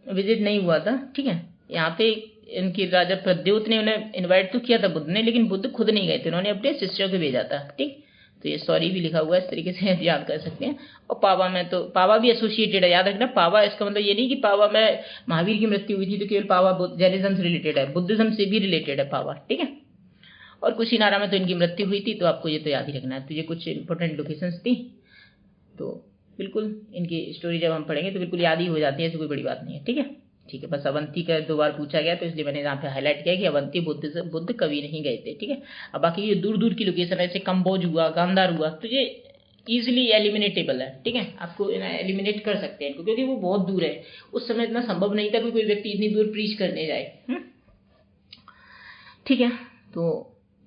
विजिट नहीं हुआ था, ठीक है। यहाँ पे इनके राजा प्रद्योत ने उन्हें इनवाइट तो किया था बुद्ध ने, लेकिन बुद्ध खुद नहीं गए थे, उन्होंने अपने शिष्यों को भेजा था, ठीक। तो ये सॉरी भी लिखा हुआ है, इस तरीके से याद कर सकते हैं। और पावा में तो पावा भी एसोसिएटेड है, याद रखना। पावा इसका मतलब ये नहीं कि पावा में महावीर की मृत्यु हुई थी तो केवल पावा जैनिज्म से रिलेटेड है, बुद्धिज्म से भी रिलेटेड है पावा, ठीक है। और कुशीनारा में तो इनकी मृत्यु हुई थी, तो आपको ये तो याद ही रखना है। तो ये कुछ इंपॉर्टेंट लोकेशंस थी, तो बिल्कुल इनकी स्टोरी जब हम पढ़ेंगे तो बिल्कुल याद ही हो जाती है, ऐसी कोई बड़ी बात नहीं है, ठीक है। ठीक है, बस अवंती का 2 बार पूछा गया, तो इसलिए मैंने यहाँ पे हाईलाइट किया कि अवंती बुद्ध कभी नहीं गए थे, ठीक है। अब बाकी ये दूर दूर की लोकेशन है, जैसे कंबोज हुआ, गांधार हुआ, तो ये इजिली एलिमिनेटेबल है, ठीक है। आपको एलिमिनेट कर सकते हैं इनको, क्योंकि वो बहुत दूर है। उस समय इतना संभव नहीं था कि कोई व्यक्ति इतनी दूर प्रीच करने जाए, ठीक है। तो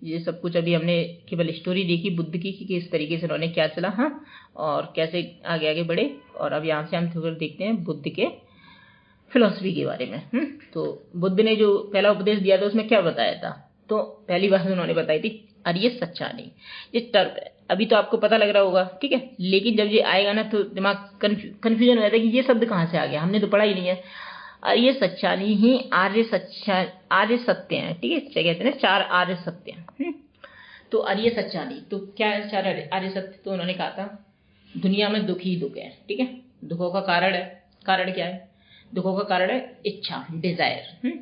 ये सब कुछ अभी हमने केवल स्टोरी देखी बुद्ध की कि किस तरीके से उन्होंने क्या चला, हाँ, और कैसे आगे आगे बढ़े। और अब यहाँ से हम थोड़ा देखते हैं बुद्ध के फिलॉसफी के बारे में। तो बुद्ध ने जो पहला उपदेश दिया था उसमें क्या बताया था, तो पहली बात उन्होंने बताई थी अरिय सच्चानी। ये टर्म अभी तो आपको पता लग रहा होगा, ठीक है, लेकिन जब ये आएगा ना तो दिमाग कंफ्यूजन हो जाता है कि ये शब्द कहाँ से आ गया, हमने तो पढ़ा ही नहीं है। आर्य सच्चानी ही आर्य सत्य है, ठीक है। क्या कहते हैं 4 आर्य सत्य हैं। तो आर्य सच्चानी तो क्या है 4 आर्य सत्य, तो उन्होंने कहा था दुनिया में दुख ही दुख है, ठीक है। दुखों का कारण है, कारण क्या है, दुखों का कारण है इच्छा, डिजायर।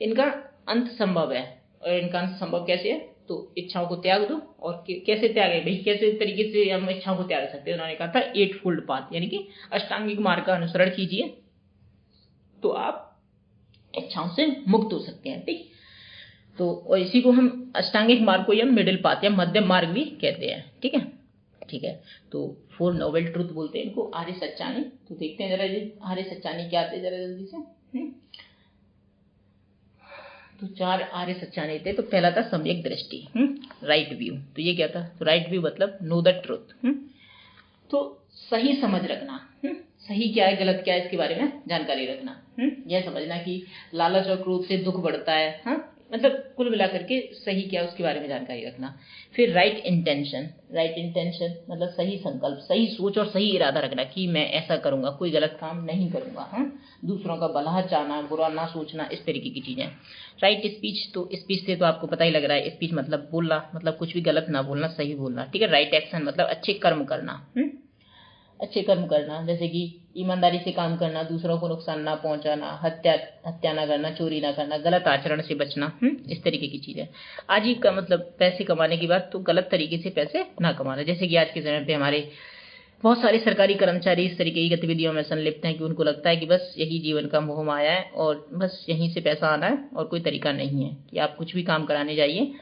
इनका अंत संभव है, और इनका अंत संभव कैसे है, तो इच्छाओं को त्याग दो। और कैसे त्यागे भाई, कैसे तरीके से हम इच्छाओं को त्याग सकते हैं, उन्होंने कहा था 8 फोल्ड पाथ, यानी कि अष्टांगिक मार्ग का अनुसरण कीजिए तो आप इच्छाओं से मुक्त हो सकते हैं, ठीक। तो और इसी को हम अष्टांगिक मार्ग को या मिडिल पाथ या मध्यम मार्ग भी कहते हैं, ठीक है, ठीक है। तो 4 नोबल ट्रुथ बोलते हैं इनको, आर्य सच्चानी। तो देखते हैं जरा ये आर्य सच्चानी क्या आते हैं जरा जल्दी से। तो 4 आर्य सच्चाने थे। तो पहला था सम्यक दृष्टि, राइट व्यू। तो ये क्या था? तो राइट व्यू मतलब नो द ट्रुथ, तो सही समझ रखना, सही क्या है गलत क्या है इसके बारे में जानकारी रखना, यह समझना कि लालच और क्रोध से दुख बढ़ता है, मतलब कुल मिलाकर के सही क्या है उसके बारे में जानकारी रखना। फिर राइट इंटेंशन, राइट इंटेंशन मतलब सही संकल्प, सही सोच और सही इरादा रखना कि मैं ऐसा करूंगा, कोई गलत काम नहीं करूंगा, दूसरों का भला चाहना, बुरा ना सोचना, इस तरीके की चीजें। राइट स्पीच, तो स्पीच से तो आपको पता ही लग रहा है, स्पीच मतलब बोलना, मतलब कुछ भी गलत ना बोलना, सही बोलना, ठीक है। राइट एक्शन मतलब अच्छे कर्म करना, अच्छे कर्म करना, जैसे कि ईमानदारी से काम करना, दूसरों को नुकसान ना पहुंचाना, हत्या ना करना, चोरी ना करना, गलत आचरण से बचना, इस तरीके की चीजें। आजीविका मतलब पैसे कमाने की बात, तो गलत तरीके से पैसे ना कमाना, जैसे कि आज के समय पे हमारे बहुत सारे सरकारी कर्मचारी इस तरीके की गतिविधियों में संलिप्त हैं कि उनको लगता है कि बस यही जीवन का मोह माया है और बस यहीं से पैसा आना है और कोई तरीका नहीं है कि आप कुछ भी काम कराने जाइए,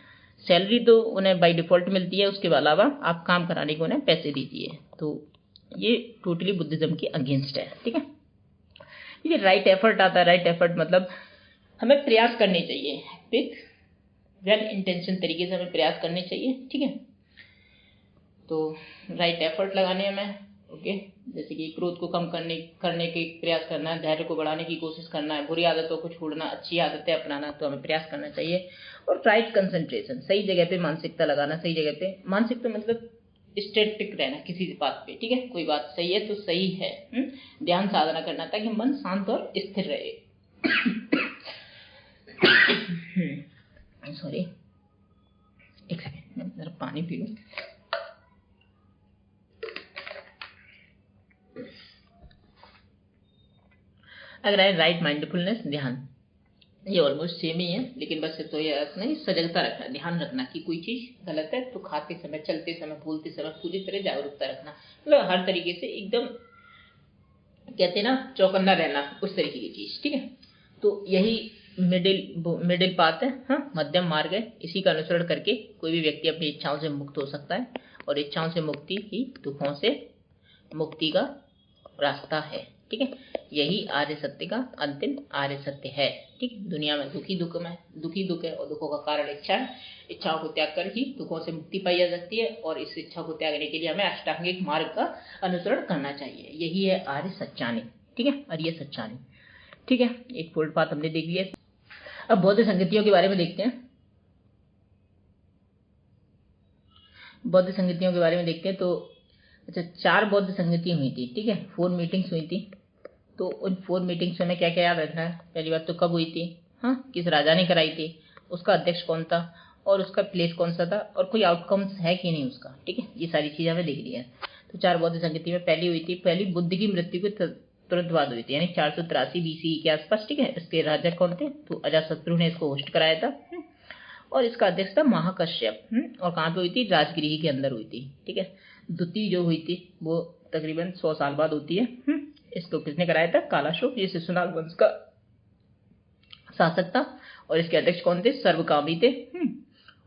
सैलरी तो उन्हें बाय डिफॉल्ट मिलती है, उसके अलावा आप काम कराने को उन्हें पैसे दीजिए। तो ये टोटली बुद्धिज्म के अगेंस्ट है, ठीक है। ये राइट एफर्ट आता है। राइट एफर्ट मतलब हमें प्रयास करने चाहिए, विद वेल इंटेंशन तरीके से हमें प्रयास करने चाहिए, ठीक है। तो राइट एफर्ट लगाने हमें, ओके, जैसे कि क्रोध को कम करने के प्रयास करना है, धैर्य को बढ़ाने की कोशिश करना है, बुरी आदतों को छोड़ना, अच्छी आदतें अपनाना, तो हमें प्रयास करना चाहिए। और राइट कंसंट्रेशन, सही जगह पे मानसिकता लगाना, सही जगह पे मानसिकता मतलब स्टैटिक रहना किसी बात पे, ठीक है। कोई बात सही है तो सही है, ध्यान साधना करना ताकि मन शांत और स्थिर रहे। सॉरी, एक सेकेंड, जरा पानी पी लूं। अगर है राइट माइंडफुलनेस, ध्यान, ये ऑलमोस्ट सेम ही है, लेकिन बस तो ये अर्थ नहीं, सजगता रखना, ध्यान रखना कि कोई चीज गलत है तो खाते समय, चलते समय, बोलते समय पूरी तरह जागरूकता रखना, मतलब हर तरीके से एकदम कहते हैं ना चौकन्ना रहना, उस तरीके की चीज, ठीक है। तो यही मिडिल पाथ है, मध्यम मार्ग है। इसी का अनुसरण करके कोई भी व्यक्ति अपनी इच्छाओं से मुक्त हो सकता है, और इच्छाओं से मुक्ति ही दुखों से मुक्ति का रास्ता है, ठीक है। यही आर्य सत्य का अंतिम आर्य सत्य है, ठीक। दुनिया में दुखी दुख है, और दुखों का कारण इच्छा है। इच्छाओं को त्याग कर ही दुखों से मुक्ति पाई जा सकती है, और इस इच्छा को त्यागने के लिए हमें अष्टांगिक मार्ग का अनुसरण करना चाहिए। यही है आर्य सच्चानी, ठीक है, आर्य सच्चानी, ठीक है। एक फोल्ड पाथ हमने देख लिया। अब बौद्ध संगतियों के बारे में देखते हैं। बौद्ध संगतियों के बारे में देखते हैं तो अच्छा, 4 बौद्ध संगतियां हुई थी, ठीक है, 4 मीटिंग्स हुई थी। तो उन 4 मीटिंग्स में क्या क्या याद रखना है? पहली बात तो कब हुई थी, किस राजा ने कराई थी, उसका अध्यक्ष कौन था, और उसका प्लेस कौन सा था, और कोई आउटकम्स है कि नहीं उसका, ठीक है। ये सारी चीजें हमें देख ली है। तो 4 बौद्ध संगति में पहली हुई थी, पहली बुद्ध की मृत्यु के तुरंत बाद हुई थी, यानी 483 BCE के आसपास, ठीक है। इसके राजा कौन थे? तो अजातशत्रु ने इसको होस्ट कराया था, और इसका अध्यक्ष था महाकश्यप, और कहाँ पे हुई थी? राजगृह के अंदर हुई थी, ठीक है। द्वितीय जो हुई थी वो तकरीबन 100 साल बाद होती है। इसको किसने कराया था? कालाशोक, ये शिशुनाग वंश का शासक था, और इसके अध्यक्ष कौन थे? सर्वकामी थे।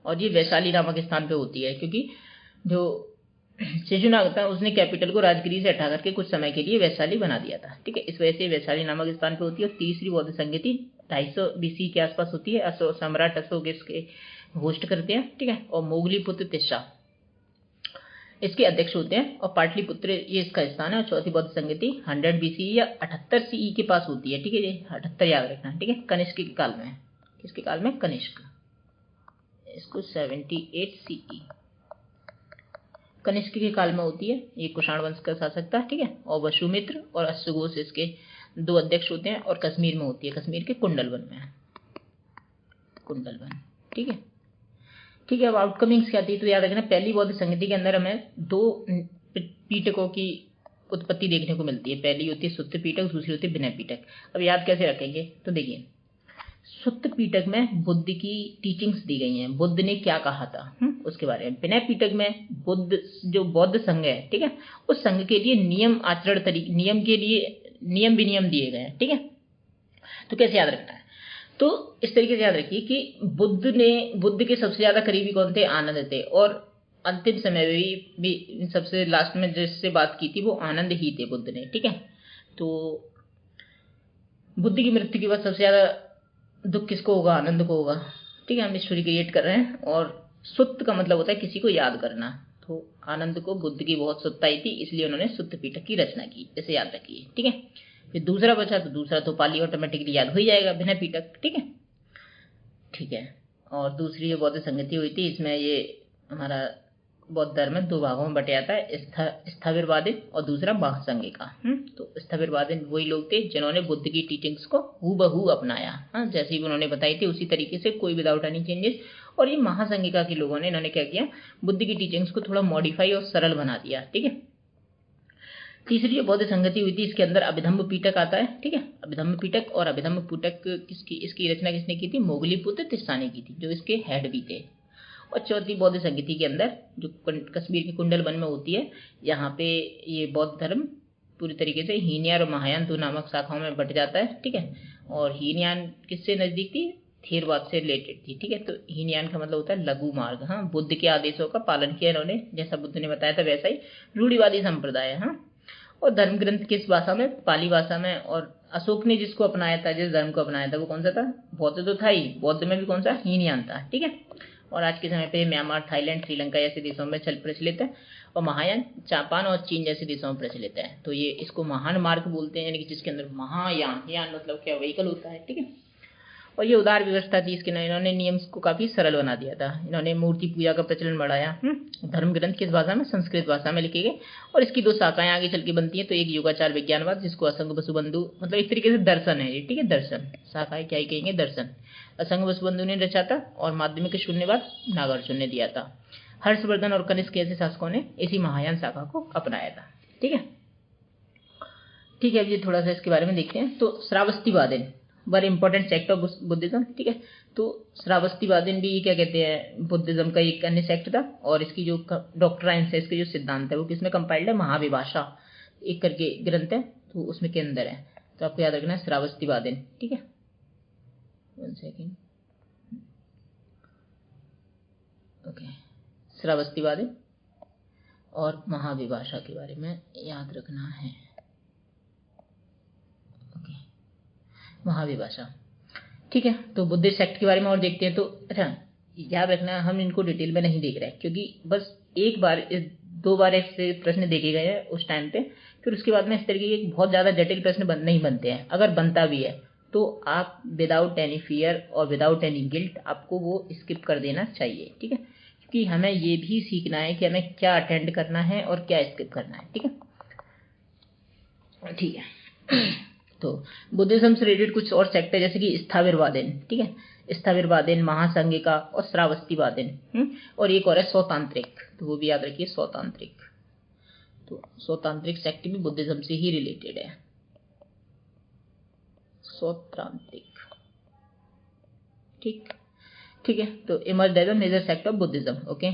और ये वैशाली नामक स्थान पे होती है, क्योंकि जो शिशुनाग था उसने कैपिटल को राजगिरी से हटा करके कुछ समय के लिए वैशाली बना दिया था, ठीक है। इस वजह से वैशाली नामक स्थान पे होती है। और तीसरी बौद्ध संगति 250 BC के आसपास होती है। सम्राट अशोक इसके होस्ट करते हैं, ठीक है। और मोगली पुत्र तिस्सा इसके अध्यक्ष होते हैं, और पाटलिपुत्र ये इसका स्थान है। और चौथी बौद्ध संगति 100 BC या 78 CE के पास होती है, ठीक है। ये 78 याद रखना, ठीक है, कनिष्क के काल में। किसके काल में? कनिष्क। इसको 78 CE कनिष्क के काल में होती है। ये कुषाण वंश का शासक था, ठीक है। और वसुमित्र और अश्वघोष इसके 2 अध्यक्ष होते हैं, और कश्मीर में होती है, कश्मीर के कुंडलवन में, कुंडलवन, ठीक है। ठीक है, अब आउटकमिंग्स क्या थी? तो याद रखना, पहली बौद्ध संगति के अंदर हमें 2 पीटकों की उत्पत्ति देखने को मिलती है। पहली होती है सुत्त पीटक, दूसरी होती है विनय पीटक। अब याद कैसे रखेंगे? तो देखिए, सुत्त पीटक में बुद्ध की टीचिंग्स दी गई हैं, बुद्ध ने क्या कहा था उसके बारे में। विनय पीटक में बुद्ध जो बौद्ध संघ है, ठीक है, उस संघ के लिए नियम आचरण तरीके, नियम के लिए नियम विनियम दिए गए हैं, ठीक है। तो कैसे याद रखना है? तो इस तरीके से याद रखिए कि बुद्ध के सबसे ज्यादा करीबी कौन थे? आनंद थे। और अंतिम समय में भी सबसे लास्ट में जिससे बात की थी वो आनंद ही थे, बुद्ध ने, ठीक है। तो बुद्ध की मृत्यु के बाद सबसे ज्यादा दुख किसको होगा, आनंद को होगा। ठीक है, हम स्टोरी क्रिएट कर रहे हैं। और सुत्त का मतलब होता है किसी को याद करना। तो आनंद को बुद्ध की बहुत सुत्त आई थी, इसलिए उन्होंने सुत्त पिटक की रचना की, इसे याद रखिए। ठीक है, फिर दूसरा बचा, तो दूसरा तो पाली ऑटोमेटिकली याद हो ही जाएगा बिना पिटक। ठीक है, ठीक है। और दूसरी जो बौद्ध संगति हुई थी, इसमें ये हमारा बौद्ध धर्म में दो भागों में बट जाता है, स्थविरवादी और दूसरा महासंघिका। तो स्थविरवादी वही लोग थे जिन्होंने बुद्ध की टीचिंग्स को हूबहू अपनाया। हाँ, जैसे भी उन्होंने बताई थी उसी तरीके से, कोई विदाउट एनी चेंजेस। और ये महासंघिका के लोगों ने, इन्होंने क्या किया, बुद्ध की टीचिंग्स को थोड़ा मॉडिफाई और सरल बना दिया। ठीक है। तीसरी जो बौद्ध संगति हुई थी, इसके अंदर अभिधम्म पीटक आता है। ठीक है, अभिधम्म पीटक। और अभिधम्म पीटक इसकी रचना किसने की थी, मोगलीपुत्र तिस्सा ने की थी, जो इसके हेड भी थे। और चौथी बौद्ध संगति के अंदर, जो कश्मीर के कुंडल वन में होती है, यहाँ पे ये बौद्ध धर्म पूरी तरीके से हीनयान और महायान दो नामक शाखाओं में बट जाता है। ठीक है, और हीनयान किससे नजदीक थी, थेरवाद से रिलेटेड थी। ठीक है, तो हीनयान का मतलब होता है लघु मार्ग। हाँ, बुद्ध के आदेशों का पालन किया इन्होंने, जैसा बुद्ध ने बताया था वैसा ही रूढ़िवादी संप्रदाय। हाँ, और धर्म ग्रंथ किस भाषा में, पाली भाषा में। और अशोक ने जिसको अपनाया था, जिस धर्म को अपनाया था, वो कौन सा था, बौद्ध तो था ही, बौद्ध में भी कौन सा, हीनयान था। ठीक है, और आज के समय पे म्यांमार, थाईलैंड, श्रीलंका जैसे देशों में प्रचलित है। और महायान जापान और चीन जैसे देशों में प्रचलित है। तो ये इसको महान मार्ग बोलते हैं, यानी कि जिसके अंदर महायान, यान मतलब क्या, व्हीकल होता है। ठीक है, और ये उदार व्यवस्था थी, इसके इन्होंने नियम को काफी सरल बना दिया था। इन्होंने मूर्ति पूजा का प्रचलन बढ़ाया। धर्म ग्रंथ किस भाषा में, संस्कृत भाषा में लिखे गए। और इसकी दो शाखाएं आगे चल के बनती हैं। तो एक योगाचार विज्ञानवाद, जिसको असंग वसुबंधु, मतलब एक तरीके से दर्शन है ये। ठीक है, दर्शन शाखाएं क्या ही कहेंगे, दर्शन असंग वसुबंधु ने रचा था। और माध्यमिक शून्यवाद नागार्जुन ने दिया था। हर्षवर्धन और कनिष्क जैसे शासकों ने इसी महायान शाखा को अपनाया था। ठीक है, ठीक है। अब ये थोड़ा सा इसके बारे में देखते हैं। तो Sarvastivadin very important sect of Buddhism. ठीक है, तो श्रावस्तिवादीन भी क्या कहते हैं, बुद्धिज्म का एक अन्य सेक्ट था। और इसकी जो डॉक्ट्राइन्स है, इसके जो सिद्धांत है, वो किसमें कंपाइल्ड है, महाविभाषा एक करके ग्रंथ है, तो उसमें के अंदर है। तो आपको याद रखना है श्रावस्तिवादीन। ठीक है, 1 सेकेंड। ओके, श्रावस्तिवादीन और महाविभाषा के बारे में याद रखना है। महाविभाषा। ठीक है, तो बुद्धिस्ट सेक्ट के बारे में और देखते हैं। तो अच्छा, याद रखना, हम इनको डिटेल में नहीं देख रहे हैं, क्योंकि बस एक बार 2 बार ऐसे प्रश्न देखे गए हैं उस टाइम पे। फिर उसके बाद में इस तरीके के बहुत ज़्यादा जटिल प्रश्न नहीं बनते हैं। अगर बनता भी है तो आप विदाउट एनी फियर और विदाउट एनी गिल्ट आपको वो स्किप कर देना चाहिए। ठीक है, क्योंकि हमें ये भी सीखना है कि हमें क्या अटेंड करना है और क्या स्किप करना है। ठीक है, ठीक है। तो बुद्धिज्म से रिलेटेड कुछ और सेक्ट है, जैसे कि स्थाविरवादीन। ठीक है, स्थाविरवादीन, महासंघिका और श्रावस्तिवादीन। और एक और है सौतांत्रिक, तो वो भी याद रखिए, सौतांत्रिक। तो सौतांत्रिक सेक्ट भी बुद्धिज्म से ही रिलेटेड है, सौतांत्रिक। ठीक, ठीक है। तो emerge as a major sect of Buddhism. Okay,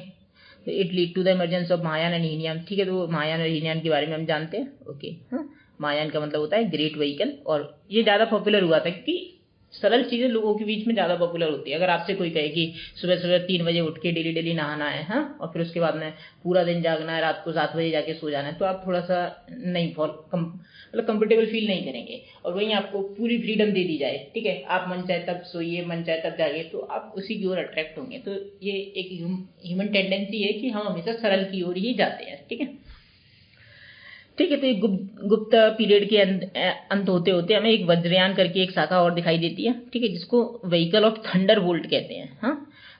it lead to the emergence of Mahayana and Hinayana. ठीक है, तो महायान और हीनयान के बारे में हम जानते हैं। ओके, हाँ, महायान का मतलब होता है ग्रेट व्हीकल। और ये ज़्यादा पॉपुलर हुआ था क्योंकि सरल चीज़ें लोगों के बीच में ज़्यादा पॉपुलर होती है। अगर आपसे कोई कहे कि सुबह सुबह 3 बजे उठ के डेली डेली नहाना है, हाँ, और फिर उसके बाद में पूरा दिन जागना है, रात को 7 बजे जाके सो जाना है, तो आप थोड़ा सा नहीं मतलब कंफर्टेबल फील नहीं करेंगे। और वहीं आपको पूरी फ्रीडम दे दी जाए, ठीक है, आप मन चाहे तब सोइए, मन चाहे तब जागे, तो आप उसी की ओर अट्रैक्ट होंगे। तो ये एक ह्यूमन टेंडेंसी है कि हम हमेशा सरल की ओर ही जाते हैं। ठीक है, ठीक है। तो ये गुप्त पीरियड के अंत होते होते हमें एक वज्रयान करके एक शाखा और दिखाई देती है। ठीक है, जिसको व्हीकल ऑफ थंडरबोल्ट कहते हैं। हाँ,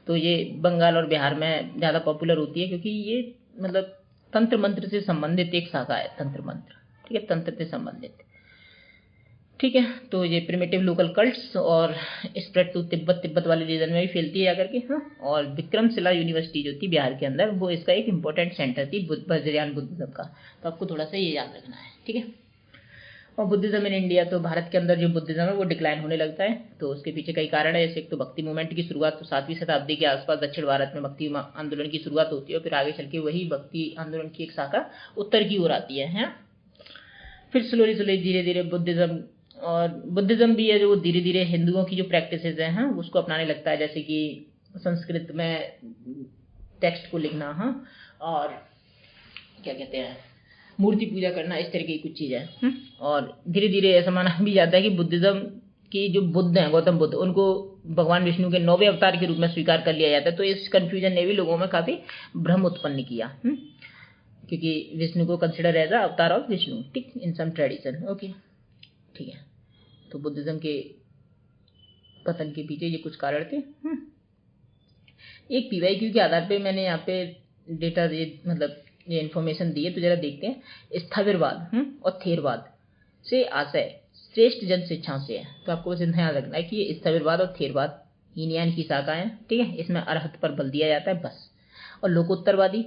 तो ये बंगाल और बिहार में ज़्यादा पॉपुलर होती है, क्योंकि ये मतलब तंत्र मंत्र से संबंधित एक शाखा है, तंत्र मंत्र। ठीक है, तंत्र से संबंधित। ठीक है, तो ये प्रिमिटिव लोकल कल्ट्स और स्प्रेड टू तिब्बत वाले रीजन में भी फैलती है जाकर के। हाँ, और विक्रमशिला यूनिवर्सिटी जो थी बिहार के अंदर, वो इसका एक इंपॉर्टेंट सेंटर थी वज्रयान बुद्धिज्म का। तो आपको थोड़ा सा ये याद रखना है। ठीक है, और बुद्धिज्म इन इंडिया, तो भारत के अंदर जो बुद्धिज्म है वो डिक्लाइन होने लगता है। तो उसके पीछे कई कारण है, जैसे एक तो भक्ति मूवमेंट की शुरुआत तो 7वीं शताब्दी के आसपास दक्षिण भारत में भक्ति आंदोलन की शुरुआत होती है, और फिर आगे चल के वही भक्ति आंदोलन की एक शाखा उत्तर की ओर आती है। फिर स्लोली धीरे धीरे बुद्धिज्म भी है जो धीरे धीरे हिंदुओं की जो प्रैक्टिसेस हैं, हाँ, उसको अपनाने लगता है, जैसे कि संस्कृत में टेक्स्ट को लिखना, हाँ, और क्या कहते हैं, मूर्ति पूजा करना, इस तरह की कुछ चीज़ें। और धीरे धीरे ऐसा माना भी जाता है कि बुद्धिज्म कि जो बुद्ध हैं, गौतम बुद्ध, उनको भगवान विष्णु के 9वें अवतार के रूप में स्वीकार कर लिया जाता है। तो इस कंफ्यूजन ने भी लोगों में काफी भ्रम उत्पन्न किया, क्योंकि विष्णु को कंसिडर एज अवतार ऑफ विष्णु, ठीक, इन सम ट्रेडिशन। ओके, ठीक है। तो बुद्धिज्म के पतन के पीछे ये कुछ कारण थे। एक PYQ के आधार पे मैंने यहाँ पे डेटा मतलब ये इन्फॉर्मेशन दी है, तो जरा देखते हैं। स्थविरवाद और थेरवाद से आशय श्रेष्ठ जन शिक्षाओं से है। तो आपको बस इतना याद रखना है कि ये स्थविरवाद और थेरवाद यीन यान की शाखाएं, ठीक है। इसमें अरहत पर बल दिया जाता है बस। और लोकोत्तरवादी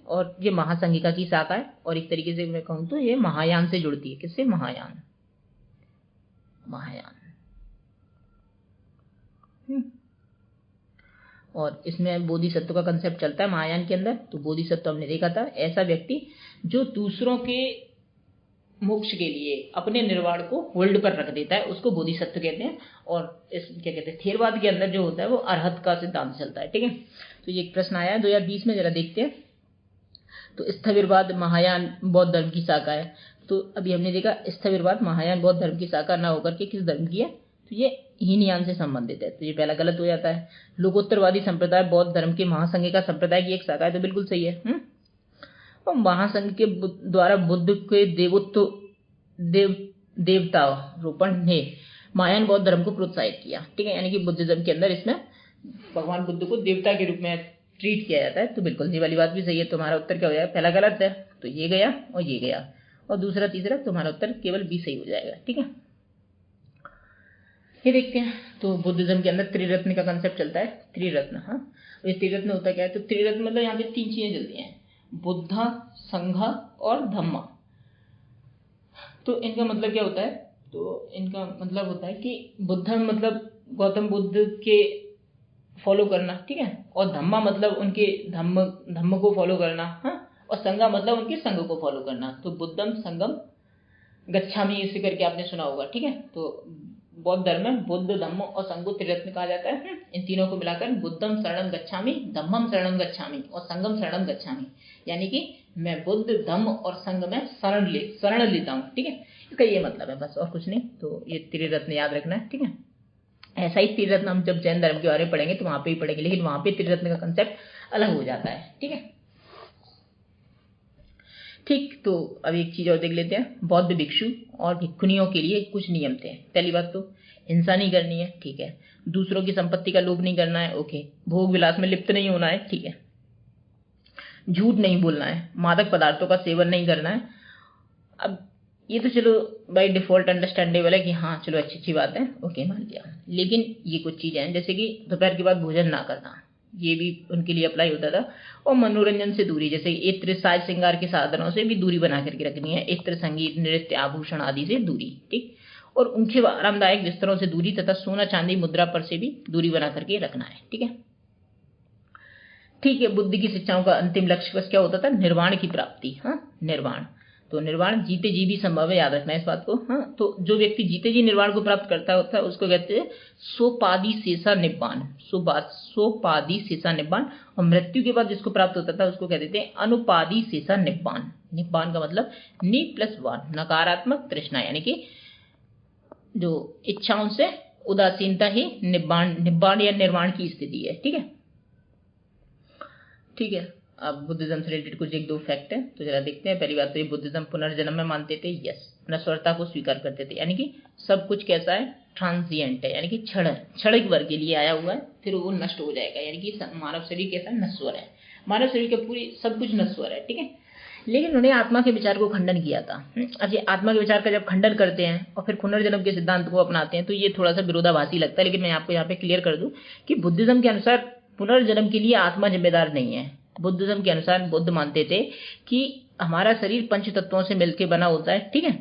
और ये महासंघिका की शाखा है, और एक तरीके से मैं कहूँ तो ये महायान से जुड़ती है। किससे? महायान। और इसमें बोधिसत्व का कंसेप्ट चलता है महायान के अंदर। तो बोधिसत्व हमने देखा था, ऐसा व्यक्ति जो दूसरों के मोक्ष के लिए अपने निर्वाण को होल्ड पर रख देता है, उसको बोधिसत्व कहते हैं। और इस क्या कहते हैं, थेरवाद के अंदर जो होता है वो अरहत का सिद्धांत चलता है, ठीक है। तो ये एक प्रश्न आया है 2020 में, जरा देखते हैं। तो स्थविरवाद महायान बौद्ध धर्म की शाखा है। तो अभी हमने देखा स्थविरवाद महायान बौद्ध धर्म की शाखा ना होकर के किस धर्म की है? तो ये हीन यान से संबंधित है। तो ये पहला गलत हो जाता है। लोकोत्तरवादी संप्रदाय बौद्ध धर्म के महासंघिका संप्रदाय की एक शाखा है, तो बिल्कुल सही है। और महासंघ के द्वारा बुद्ध के देवतारोपण ने महायान बौद्ध धर्म को प्रोत्साहित किया, ठीक है। यानी कि बुद्धिज्म के अंदर इसमें भगवान बुद्ध को देवता के रूप में ट्रीट किया जाता है। तो बिल्कुल ये वाली बात भी सही है। तुम्हारा उत्तर क्या हो जाएगा? पहला गलत है, तो ये गया और ये गया, और दूसरा तीसरा तुम्हारा उत्तर केवल बी सही हो जाएगा, ठीक है। ये देखते हैं। तो बुद्धिज्म के अंदर त्रिरत्न का कंसेप्ट चलता है। त्रिरत्न, ये त्रिरत्न होता क्या है? तो त्रिरत्न मतलब यहाँ पे 3 चीजें चलती हैं, बुद्धा, संघा और धम्मा। तो इनका मतलब क्या होता है? तो इनका मतलब होता है कि बुद्धा मतलब गौतम बुद्ध के फॉलो करना, ठीक है। और धम्मा मतलब उनके धम्म को फॉलो करना, और संघा मतलब उनके संघ को फॉलो करना। तो बुद्धम संगम गच्छामि इसे करके आपने सुना होगा, ठीक है। तो बौद्ध धर्म में बुद्ध, धम्म और संघ को त्रिरत्न कहा जाता है। इन तीनों को मिलाकर बुद्धम शरणम गच्छामि, धम्मम शरणम गच्छामि और संगम शरणम गच्छामि, यानी कि मैं बुद्ध, धम्म और संघ में शरण लेता हूँ, ठीक है। इसका ये मतलब है, बस और कुछ नहीं। तो ये त्रिरत्न याद रखना है, ठीक है। ऐसा ही त्रिरत्न हम जब जैन धर्म के बारे में पढ़ेंगे तो वहां पे ही पढ़ेंगे, लेकिन वहां पे त्रिरत्न का कंसेप्ट अलग हो जाता है, ठीक है। ठीक, तो अब एक चीज और देख लेते हैं। बौद्ध भिक्षु और भिक्षुनियों के लिए कुछ नियम थे। पहली बात तो हिंसा नहीं करनी है, ठीक है। दूसरों की संपत्ति का लोभ नहीं करना है, ओके। भोग विलास में लिप्त नहीं होना है, ठीक है। झूठ नहीं बोलना है, मादक पदार्थों का सेवन नहीं करना है। अब ये तो चलो बाय डिफॉल्ट अंडरस्टैंडेबल है कि हाँ चलो अच्छी बात है, ओके, मान लिया। लेकिन ये कुछ चीजें हैं, जैसे कि दोपहर के बाद भोजन ना करना, ये भी उनके लिए अप्लाई होता था। और मनोरंजन से दूरी, जैसे इत्र, साज श्रृंगार के साधनों से भी दूरी बना करके रखनी है। इत्र, संगीत, नृत्य, आभूषण आदि से दूरी, ठीक। और उनके आरामदायक बिस्तरों से दूरी तथा सोना चांदी मुद्रा पर से भी दूरी बना करके रखना है, ठीक है। ठीक है, बुद्ध की शिक्षाओं का अंतिम लक्ष्य बस क्या होता था? निर्वाण की प्राप्ति, निर्वाण। तो निर्वाण जीते जी भी संभव है, याद रखना है इस बात को। तो जो व्यक्ति जीते जी निर्वाण को प्राप्त करता होता है उसको कहते हैं सोपादि शेषा निब्बान, सोपादि शेषा निब्बान। और मृत्यु के बाद जिसको प्राप्त होता था उसको कह देते हैं अनुपादि शेषा निब्बान। निब्बान का मतलब नि प्लस वान, नकारात्मक तृष्णा, यानी कि जो इच्छाओं से उदासीनता ही निब्बान या निर्वाण की स्थिति है, ठीक है। ठीक है, अब बुद्धिज्म से रिलेटेड कुछ 1-2 फैक्ट है, तो जरा देखते हैं। पहली बात तो ये बुद्धिज्म पुनर्जन्म में मानते थे, यस। नश्वरता को स्वीकार करते थे, यानी कि सब कुछ कैसा है? ट्रांजिएंट है, यानी कि क्षणिक वर्ग के लिए आया हुआ है, फिर वो नष्ट हो जाएगा। यानी कि मानव शरीर कैसा? नश्वर है। मानव शरीर के पूरी सब कुछ नश्वर है, ठीक है। लेकिन उन्होंने आत्मा के विचार को खंडन किया था। अब ये आत्मा के विचार का जब खंडन करते हैं और फिर पुनर्जन्म के सिद्धांत को अपनाते हैं तो ये थोड़ा सा विरोधाभासी लगता है। लेकिन मैं आपको यहाँ पे क्लियर कर दूं कि बुद्धिज्म के अनुसार पुनर्जन्म के लिए आत्मा जिम्मेदार नहीं है। बुद्धिज्म के अनुसार बुद्ध मानते थे कि हमारा शरीर 5 तत्वों से मिलकर बना होता है, ठीक है।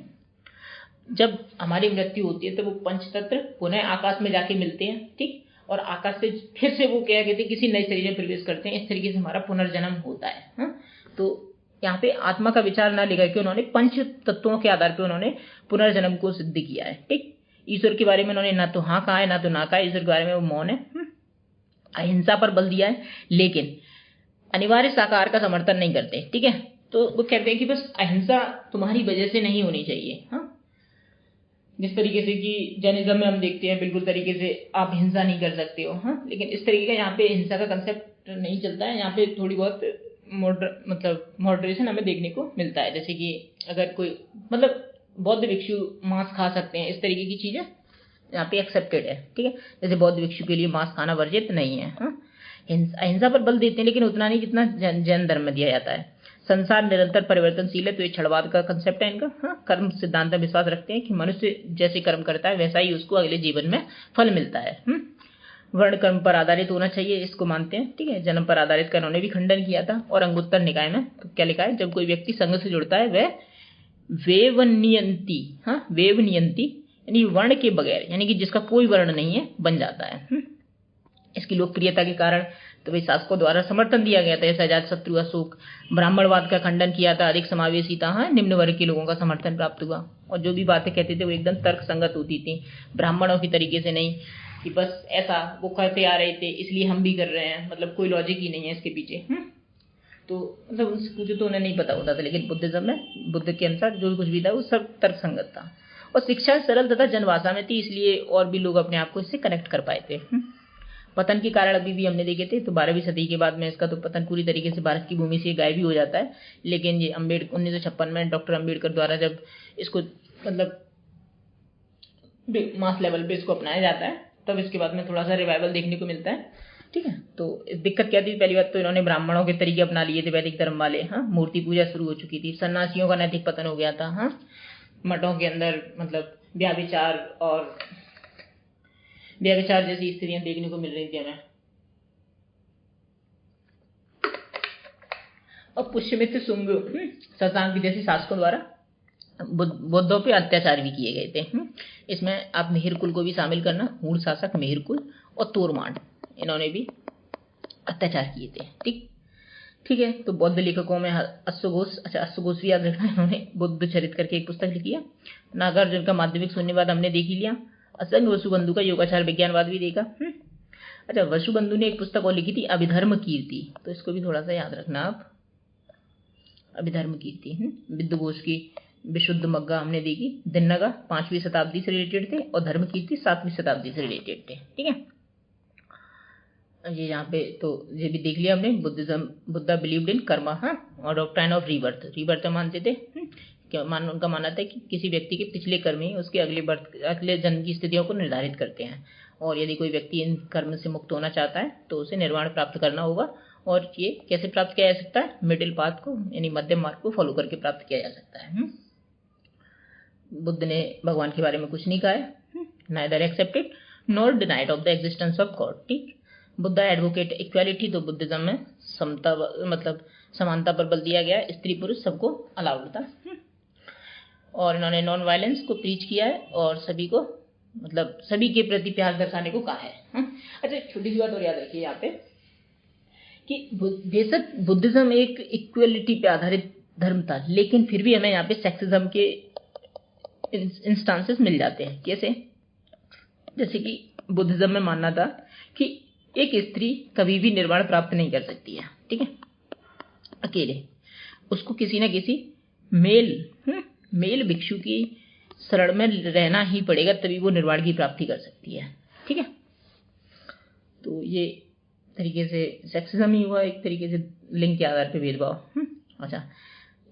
जब हमारी मृत्यु होती है तो वो 5 तत्व पुनः आकाश में जाके मिलते हैं, ठीक। और आकाश से फिर से वो क्या कहते हैं, किसी नए शरीर में प्रवेश करते हैं। इस तरीके से हमारा पुनर्जन्म होता है। तो यहाँ पे आत्मा का विचार ना लेकर के उन्होंने 5 तत्वों के आधार पर उन्होंने पुनर्जन्म को सिद्ध किया है, ठीक। ईश्वर के बारे में उन्होंने ना तो हाँ कहा है ना तो ना कहा है। ईश्वर के बारे में वो मौन है। अहिंसा पर बल दिया है, लेकिन अनिवार्य शाकाहार का समर्थन नहीं करते, ठीक है। तो वो कहते हैं कि बस अहिंसा तुम्हारी वजह से नहीं होनी चाहिए, जिस तरीके से कि जैनिज्म में हम देखते हैं बिल्कुल तरीके से आप हिंसा नहीं कर सकते हो, हाँ, लेकिन इस तरीके का यहाँ पे हिंसा का कंसेप्ट नहीं चलता है। यहाँ पे थोड़ी बहुत मतलब मॉडरेशन हमें देखने को मिलता है। जैसे कि अगर कोई मतलब बौद्ध भिक्षु मांस खा सकते हैं, इस तरीके की चीजें यहाँ पे एक्सेप्टेड है, ठीक है। जैसे बौद्ध भिक्षु के लिए मांस खाना वर्जित नहीं है, हाँ। हिंसा पर बल देते हैं लेकिन उतना नहीं जितना जैन धर्म में दिया जाता है। संसार निरंतर परिवर्तनशील है, तो ये क्षणवाद का कंसेप्ट है इनका, हाँ। कर्म सिद्धांत में विश्वास रखते हैं कि मनुष्य जैसे कर्म करता है वैसा ही उसको अगले जीवन में फल मिलता है। वर्ण कर्म पर आधारित होना चाहिए, इसको मानते हैं, ठीक है। जन्म पर आधारित का उन्होंने भी खंडन किया था। और अंगुत्तर निकाय में तो क्या लिखा है, जब कोई व्यक्ति संघ से जुड़ता है वह वेवनियंती, हाँ, वेवनियंती यानी वर्ण के बगैर, यानी कि जिसका कोई वर्ण नहीं है, बन जाता है। इसकी लोकप्रियता के कारण तो भाई शासकों द्वारा समर्थन दिया गया था। जैसे अजातशत्रु, अशोक ब्राह्मणवाद का खंडन किया था, अधिक समावेशी था, हाँ, निम्न वर्ग के लोगों का समर्थन प्राप्त हुआ। और जो भी बातें कहते थे वो एकदम तर्क संगत होती थी, ब्राह्मणों की तरीके से नहीं कि बस ऐसा वो करते आ रहे थे इसलिए हम भी कर रहे हैं, मतलब कोई लॉजिक ही नहीं है इसके पीछे। तो मतलब उनसे पूछो तो उन्हें नहीं पता होता था, लेकिन बुद्धिज्म में बुद्ध के अनुसार जो कुछ भी था वो सब तर्क संगत था। और शिक्षा सरल तथा जनभाषा में थी, इसलिए और भी लोग अपने आप को इससे कनेक्ट कर पाए थे। पतन के कारण अभी भी हमने देखे थे, तो 12वीं सदी के बाद में इसका तो पतन पूरी तरीके से भारत की भूमि से गायब ही हो जाता है। लेकिन ये 1956 में डॉक्टर अम्बेडकर द्वारा जब इसको मतलब मास लेवल पे इसको अपनाया जाता है, तब इसके बाद में थोड़ा सा रिवाइवल देखने को मिलता है, ठीक है। तो दिक्कत क्या थी, पहली बात तो इन्होंने ब्राह्मणों के तरीके अपना लिए थे वैदिक धर्म वाले, हाँ। मूर्ति पूजा शुरू हो चुकी थी, सन्यासियों का नैतिक पतन हो गया था, हाँ। मठों के अंदर मतलब व्यभिचार जैसी स्थितियां देखने को मिल रही थी हमें। और पुष्यमित्र, शुंग, शशांक जैसे शासकों द्वारा बौद्धों पे अत्याचार भी किए गए थे। इसमें आप मिहिर कुल को भी शामिल करना, मूल शासक मिहिर कुल और तोरमांड, इन्होंने भी अत्याचार किए थे, ठीक है। तो बौद्ध लेखकों में अश्वघोष भी याद रखना, इन्होंने बुद्ध चरित करके एक पुस्तक लिखी है। नागार्जुन का माध्यमिक शून्यवाद हमने देख ही लिया। असंग वसुबंधु का योगाचार विज्ञानवाद भी देखा। अच्छा, वसुबंधु ने एक पुस्तक और लिखी थी, अभिधर्म कीर्ति, तो इसको भी थोड़ा सा याद रखना आप, अभिधर्म कीर्ति। विद्वघोष की विशुद्ध मग्गा हमने देखी, दिन्नगा 5वीं शताब्दी से रिलेटेड थे और धर्म कीर्ति 7वीं शताब्दी से रिलेटेड थे, ठीक है। ये यहाँ पे तो ये भी देख लिया हमने, बुद्धा बिलीव्ड इन कर्मा, हाँ, और डॉक्ट्राइन ऑफ रीबर्थ मानते थे। उनका मानना था कि किसी व्यक्ति के पिछले कर्म ही उसके अगले जन्म की स्थितियों को निर्धारित करते हैं, और यदि कोई व्यक्ति इन कर्म से मुक्त होना चाहता है तो उसे निर्वाण प्राप्त करना होगा। और ये कैसे प्राप्त किया जा सकता है, मिडिल पाथ को यानी मध्यम मार्ग को फॉलो करके प्राप्त किया जा सकता है। बुद्ध ने भगवान के बारे में कुछ नहीं कहा है, neither accepted nor denied of the existence of God, ठीक। बुद्धा एडवोकेट इक्वालिटी, तो बुद्धिज्म में समता मतलब समानता पर बल दिया गया, स्त्री पुरुष सबको अलाउड था। और इन्होंने नॉन वायलेंस को प्रीच किया है और सभी को मतलब सभी के प्रति प्यार दर्शाने को कहा है। अच्छा, छोटी सी बात और याद रखिए यहाँ पे कि बेशक बुद्धिज्म एक इक्वलिटी पे आधारित धर्म था, लेकिन फिर भी हमें यहाँ पे सेक्सिज्म के इंस्टांसेस मिल जाते हैं। कैसे, जैसे कि बुद्धिज्म में मानना था कि एक स्त्री कभी भी निर्वाण प्राप्त नहीं कर सकती है, ठीक है, अकेले। उसको किसी न किसी मेल भिक्षु की शरण में रहना ही पड़ेगा, तभी वो निर्वाण की प्राप्ति कर सकती है, ठीक है। तो ये तरीके से सेक्सिज्म ही हुआ, एक तरीके से लिंग के आधार पर भेदभाव। अच्छा,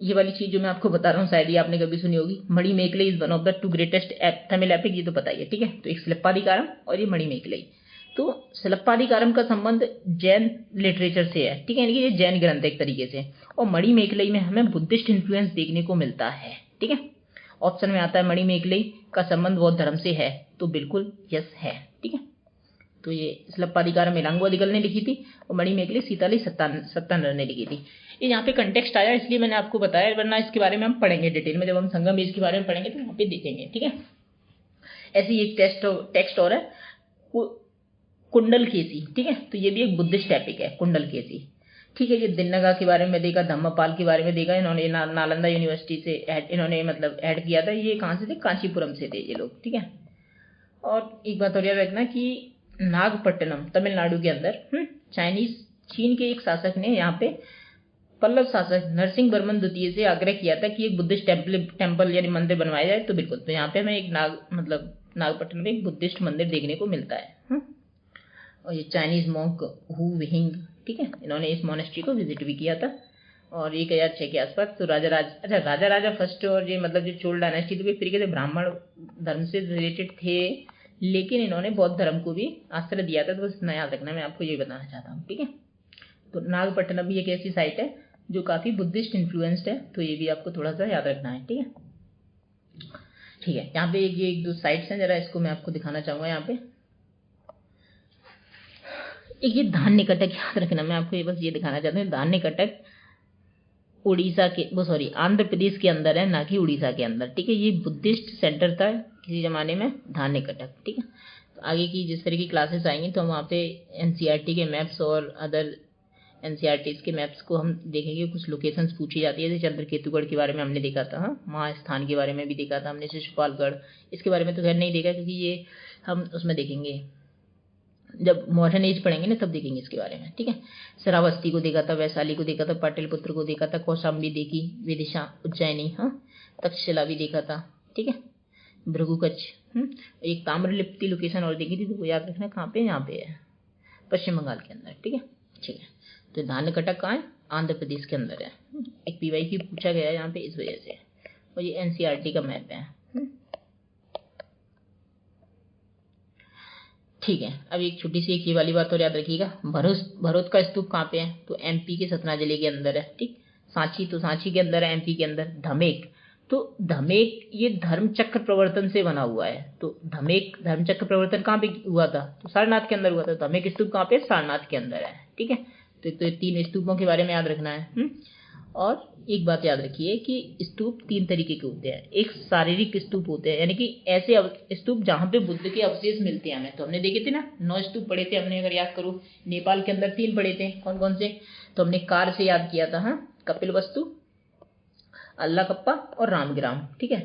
ये वाली चीज जो मैं आपको बता रहा हूँ शायद ये आपने कभी सुनी होगी, Manimekalai is one of the 2 greatest Tamil epic, ये तो पता ही है, ठीक है। तो एक सिलप्पादिकारम और ये मणिमेखलाई। तो सिलप्पादिकारम का संबंध जैन लिटरेचर से है, ठीक है, यानी कि ये जैन ग्रंथ एक तरीके से। और मणिमेखलाई में हमें बुद्धिस्ट इन्फ्लुएंस देखने को मिलता है, ठीक है। ऑप्शन में आता है मणिमेखलाई का संबंध बौद्ध धर्म से है, तो बिल्कुल यस है, ठीक है। तो ये सिलप्पादिकारम इलांगो अधिकल ने लिखी थी और मणिमेखलाई सीताली सत्तानर ने लिखी थी। ये यहाँ पे कंटेक्स्ट आया इसलिए मैंने आपको बताया, वरना इसके बारे में हम पढ़ेंगे डिटेल में, जब हम संगम एज के बारे में पढ़ेंगे तो यहाँ पे देखेंगे, ठीक है। ऐसी एक टेक्स्ट और है कुंडल केसी, ठीक है। तो ये भी एक बुद्धिस्ट एपिक है, कुंडल केसी, ठीक है। ये दिन्नगा के बारे में देखा, धम्मपाल के बारे में देखा, इन्होंने नालंदा यूनिवर्सिटी से इन्होंने मतलब ऐड किया था। ये कहाँ से थे, कांचीपुरम से थे ये लोग, ठीक है। और एक बात और याद रखना कि नागपट्टनम तमिलनाडु के अंदर चीन के एक शासक ने यहाँ पे पल्लव शासक नरसिंह वर्मन द्वितीय से आग्रह किया था कि एक बुद्धिस्ट टेम्पल यानी मंदिर बनवाया जाए, तो बिल्कुल, तो यहाँ पे हमें एक नागपट्टनम में एक बुद्धिस्ट मंदिर देखने को मिलता है। और ये चाइनीज मॉन्क हु विहिंग, ठीक है, इन्होंने इस मोनेस्ट्री को विजिट भी किया था। और 1006 के आसपास तो राजा राजा फर्स्ट और ये मतलब जो चोल डायनेस्टी तो एक तरीके से ब्राह्मण धर्म से रिलेटेड थे, लेकिन इन्होंने बौद्ध धर्म को भी आश्रय दिया था, तो बस इतना याद रखना, मैं आपको ये बताना चाहता हूँ, ठीक है। तो नागपट्टनम भी एक ऐसी साइट है जो काफ़ी बुद्धिस्ट इन्फ्लुएंस्ड है, तो ये भी आपको थोड़ा सा याद रखना है, ठीक है। ठीक है, यहाँ पे एक दो साइट्स हैं, जरा इसको मैं आपको दिखाना चाहूँगा। यहाँ पे एक ये धान्य कटक याद रखना, मैं आपको बस ये दिखाना चाहता हूँ। धान्य कटक उड़ीसा के आंध्र प्रदेश के अंदर है, ना कि उड़ीसा के अंदर, ठीक है। ये बुद्धिस्ट सेंटर था किसी जमाने में, धान्य कटक, ठीक है। तो आगे की जिस तरह की क्लासेस आएंगी तो हम वहाँ पे एनसीईआरटी के मैप्स और अदर एनसीईआरटीज के मैप्स को हम देखेंगे। कुछ लोकेशंस पूछी जाती है, जैसे चंद्रकेतुगढ़ के बारे में हमने देखा था, हाँ, महास्थान के बारे में भी देखा था हमने, शिशुपालगढ़, इसके बारे में तो खैर नहीं देखा, क्योंकि ये हम उसमें देखेंगे जब मॉडर्न एज पढ़ेंगे ना, तब देखेंगे इसके बारे में, ठीक है। श्रावस्ती को देखा था, वैशाली को देखा था, पाटलिपुत्र को देखा था, कौशाम्बी देखी, विदिशा, उज्जैनी, हाँ, तक्षशिला भी देखा था, ठीक है, भृगुकच्छ, एक ताम्रलिप्ति लोकेशन और देखी थी, तो वो याद रखना कहाँ पे, यहाँ पे है, पश्चिम बंगाल के अंदर, ठीक है। ठीक है, तो धान्य कटक कहाँ है, आंध्र प्रदेश के अंदर है। एक PYQ पूछा गया है यहाँ पे इस वजह से, और ये NCERT का मैप है। ठीक है, अब एक छोटी सी एक ये वाली बात और याद रखिएगा, भरोत का स्तूप कहाँ पे है, तो MP के सतना जिले के अंदर है, ठीक। सांची, तो सांची के अंदर है, MP के अंदर। धमेक, तो धमेक ये धर्म चक्र प्रवर्तन से बना हुआ है, तो धमेक धर्म चक्र प्रवर्तन कहाँ पे हुआ था, तो सारनाथ के अंदर हुआ था। धमेक स्तूप कहाँ पे, सारनाथ के अंदर है, ठीक है। तो 3 स्तूपों के बारे में याद रखना है। और एक बात याद रखिए कि स्तूप 3 तरीके के होते हैं। एक शारीरिक स्तूप होते हैं, यानी कि ऐसे स्तूप जहाँ पे बुद्ध के अवशेष मिलते हैं हमें, तो हमने देखे थे ना 9 स्तूप पढ़े थे हमने, अगर याद करो। नेपाल के अंदर 3 पढ़े थे, कौन कौन से, तो हमने कार से याद किया था, हाँ, कपिल वस्तु, अल्लाकप्पा और रामग्राम, ठीक है।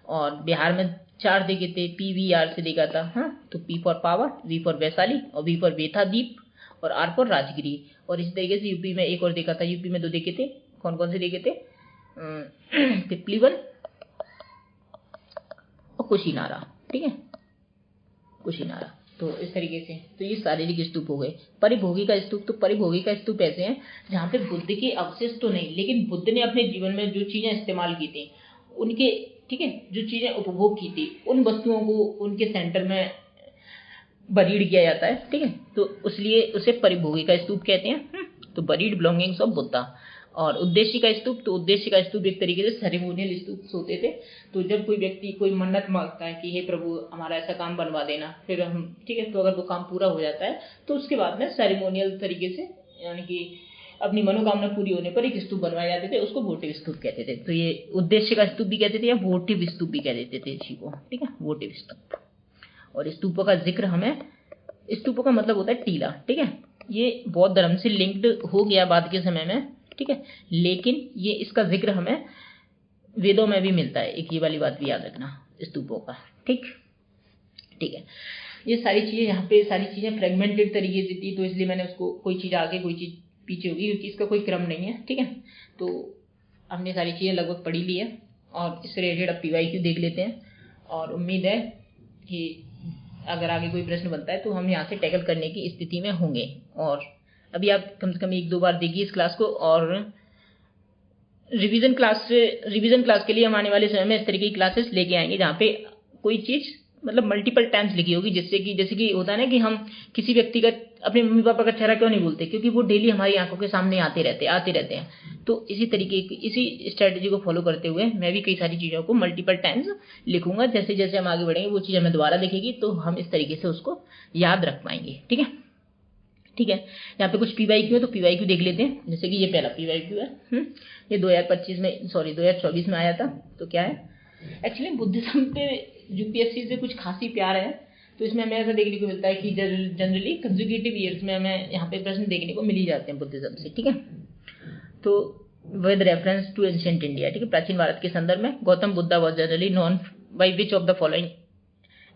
और बिहार में 4 देखे थे, PVR से देखा था, हाँ, तो P for power, V for Vaishali, और V फॉर वेथा द्वीप, और R फॉर राजगिरी। और इसी तरीके से यूपी में एक और देखा था, यूपी में 2 देखे थे, कौन कौन से देखे थे, पिपलीवन और कुशीनारा, ठीक है, कुशीनारा। तो इस तरीके से तो ये शारीरिक स्तूप हो गए। परिभोगी का स्तूप, तो परिभोगी का स्तूप ऐसे हैं जहाँ पे बुद्ध के अवशेष तो नहीं, लेकिन बुद्ध ने अपने जीवन में जो चीजें इस्तेमाल की थी उनके, ठीक है, जो चीजें उपभोग की थी उन वस्तुओं को उनके सेंटर में बरीड किया जाता है, ठीक है। तो इसलिए उसे परिभोगी का स्तूप कहते हैं। तो बरीड बिलोंगिंग्स ऑफ बुद्धा। और उद्देश्य का स्तूप, तो उद्देश्य का स्तूप एक तरीके से सेरेमोनियल स्तूप होते थे। तो जब कोई व्यक्ति कोई मन्नत मांगता है कि हे प्रभु हमारा ऐसा काम बनवा देना, फिर हम, ठीक है, तो अगर वो काम पूरा हो जाता है तो उसके बाद में सेरेमोनियल तरीके से, यानी कि अपनी मनोकामना पूरी होने पर एक स्तूप बनवाए जाते थे, उसको वोटिव स्तूप कहते थे। तो ये उद्देश्य का स्तूप भी कहते थे या वोटिव स्तूप भी कह देते थे इसी को, ठीक है, वोटिव स्तूप। और स्तूपों का जिक्र हमें, स्तूपों का मतलब होता है टीला, ठीक है। ये बौद्ध धर्म से लिंक्ड हो गया बाद के समय में, ठीक है, लेकिन ये इसका जिक्र हमें वेदों में भी मिलता है। एक ये वाली बात भी याद रखना स्तूपों का, ठीक है। ये सारी चीजें यहाँ पे, सारी चीजें फ्रेगमेंटेड तरीके से थी, तो इसलिए मैंने उसको कोई चीज आगे कोई चीज पीछे होगी, क्योंकि इसका कोई क्रम नहीं है, ठीक है। तो हमने सारी चीजें लगभग पढ़ी ली है, और इससे रिलेटेड अब PYQ देख लेते हैं। और उम्मीद है कि अगर आगे कोई प्रश्न बनता है तो हम यहाँ से टैकल करने की स्थिति में होंगे। और अभी आप कम से कम 1-2 बार देखिए इस क्लास को, और रिवीजन क्लास के लिए हम आने वाले समय में इस तरीके की क्लासेस लेके आएंगे जहाँ पे कोई चीज़ मतलब मल्टीपल टाइम्स लिखी होगी, जिससे कि जैसे कि होता है ना कि हम किसी व्यक्ति का, अपने मम्मी पापा का चेहरा क्यों नहीं भूलते, क्योंकि वो डेली हमारी आंखों के सामने आते रहते हैं। तो इसी तरीके की, इसी स्ट्रेटजी को फॉलो करते हुए मैं भी कई सारी चीज़ों को मल्टीपल टाइम्स लिखूंगा। जैसे जैसे हम आगे बढ़ेंगे वो चीज़ हमें दोबारा दिखेगी, तो हम इस तरीके से उसको याद रख पाएंगे, ठीक है। यहाँ पे कुछ PYQ है, तो PYQ देख लेते हैं। जैसे कि ये पहला PYQ है, ये 2024 में आया था। तो क्या है, एक्चुअली बुद्धिज्म पे UPSC से कुछ खासी प्यार है, तो इसमें हमें ऐसा देखने को मिलता है कि जनरली कंसेक्यूटिव ईयर्स में हमें यहाँ पे प्रश्न देखने को मिल ही जाते हैं बुद्धिज्म से, ठीक है। तो with reference to ancient India, ठीक है, प्राचीन भारत के संदर्भ में Gautam Buddha was generally known by which of the following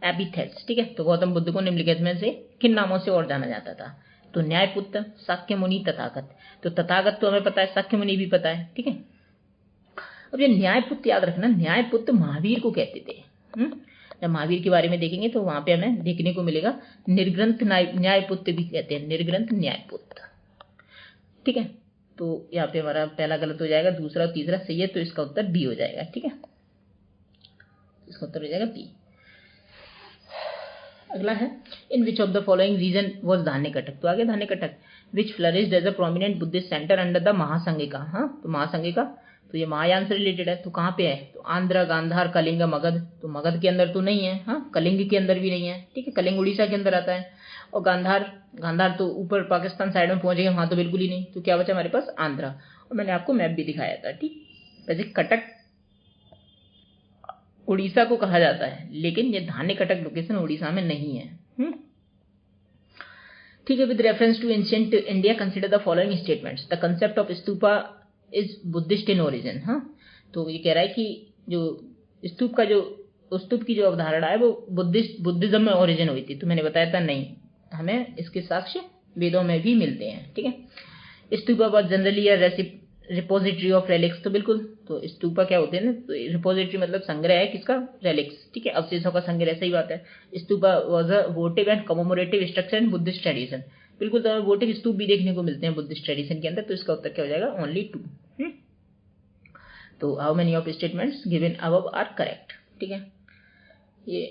epithets, ठीक है। तो गौतम बुद्ध को निम्नलिखित में से किन नामों से और जाना जाता था, तो न्यायपुत्र, शाक्य मुनि, तथागत। तो तथागत तो हमें पता है, शाक्य मुनि भी पता है, ठीक है। अब ये न्यायपुत्र याद रखना, न्यायपुत्र महावीर को कहते थे। जब महावीर के बारे में देखेंगे तो वहां पे हमें देखने को मिलेगा निर्ग्रंथ न्यायपुत्र भी कहते हैं, निर्ग्रंथ न्यायपुत्र, ठीक है। तो यहाँ पे हमारा पहला गलत हो जाएगा, दूसरा और तीसरा सही है, तो इसका उत्तर बी हो जाएगा, ठीक है। इसका उत्तर हो जाएगा बी। अगला है in which of the following region was Dhanyakataka. तो आगे Dhanyakataka which flourished as a prominent Buddhist centre under the Mahasanghika. हाँ, तो महासंघिका तो ये महायान से रिलेटेड है। तो कहाँ पे है, तो आंध्र, गांधार, कलिंग, मगध। तो मगध के अंदर तो नहीं है, हाँ, कलिंग के अंदर भी नहीं है, ठीक है। कलिंग उड़ीसा के अंदर आता है। और गांधार तो ऊपर पाकिस्तान साइड में पहुंच गए, वहां तो बिल्कुल ही नहीं। तो क्या बचा हमारे पास, आंध्रा। और मैंने आपको मैप भी दिखाया था, ठीक। वैसे कटक उड़ीसा को कहा जाता है, लेकिन ये धान्य कटक लोकेशन उड़ीसा में नहीं है, ठीक है। With reference to ancient India consider the following statements. The concept of stupa is Buddhist in origin. हाँ, तो ये कह रहा है कि जो स्तूप की जो अवधारणा है वो बुद्धिज्म में ओरिजिन हुई थी। तो मैंने बताया था नहीं, हमें इसके साक्ष्य वेदों में भी मिलते हैं, ठीक है। Stupa was generally a repository of relics. तो बिल्कुल, तो स्तूपा क्या होते हैं ना, तो रिपोजिटरी मतलब संग्रह है किसका, रेलिक्स, ठीक है, अवशेषों का संग्रह, सही बात है। Stupa was a votive and commemorative structure in Buddhist tradition. बिल्कुल, तो वोटिव स्तूप भी देखने को मिलते हैं बुद्धिस्ट ट्रेडिशन के अंदर। तो इसका उत्तर क्या हो जाएगा, ओनली 2। तो how many of statements given above are correct, ठीक है। ये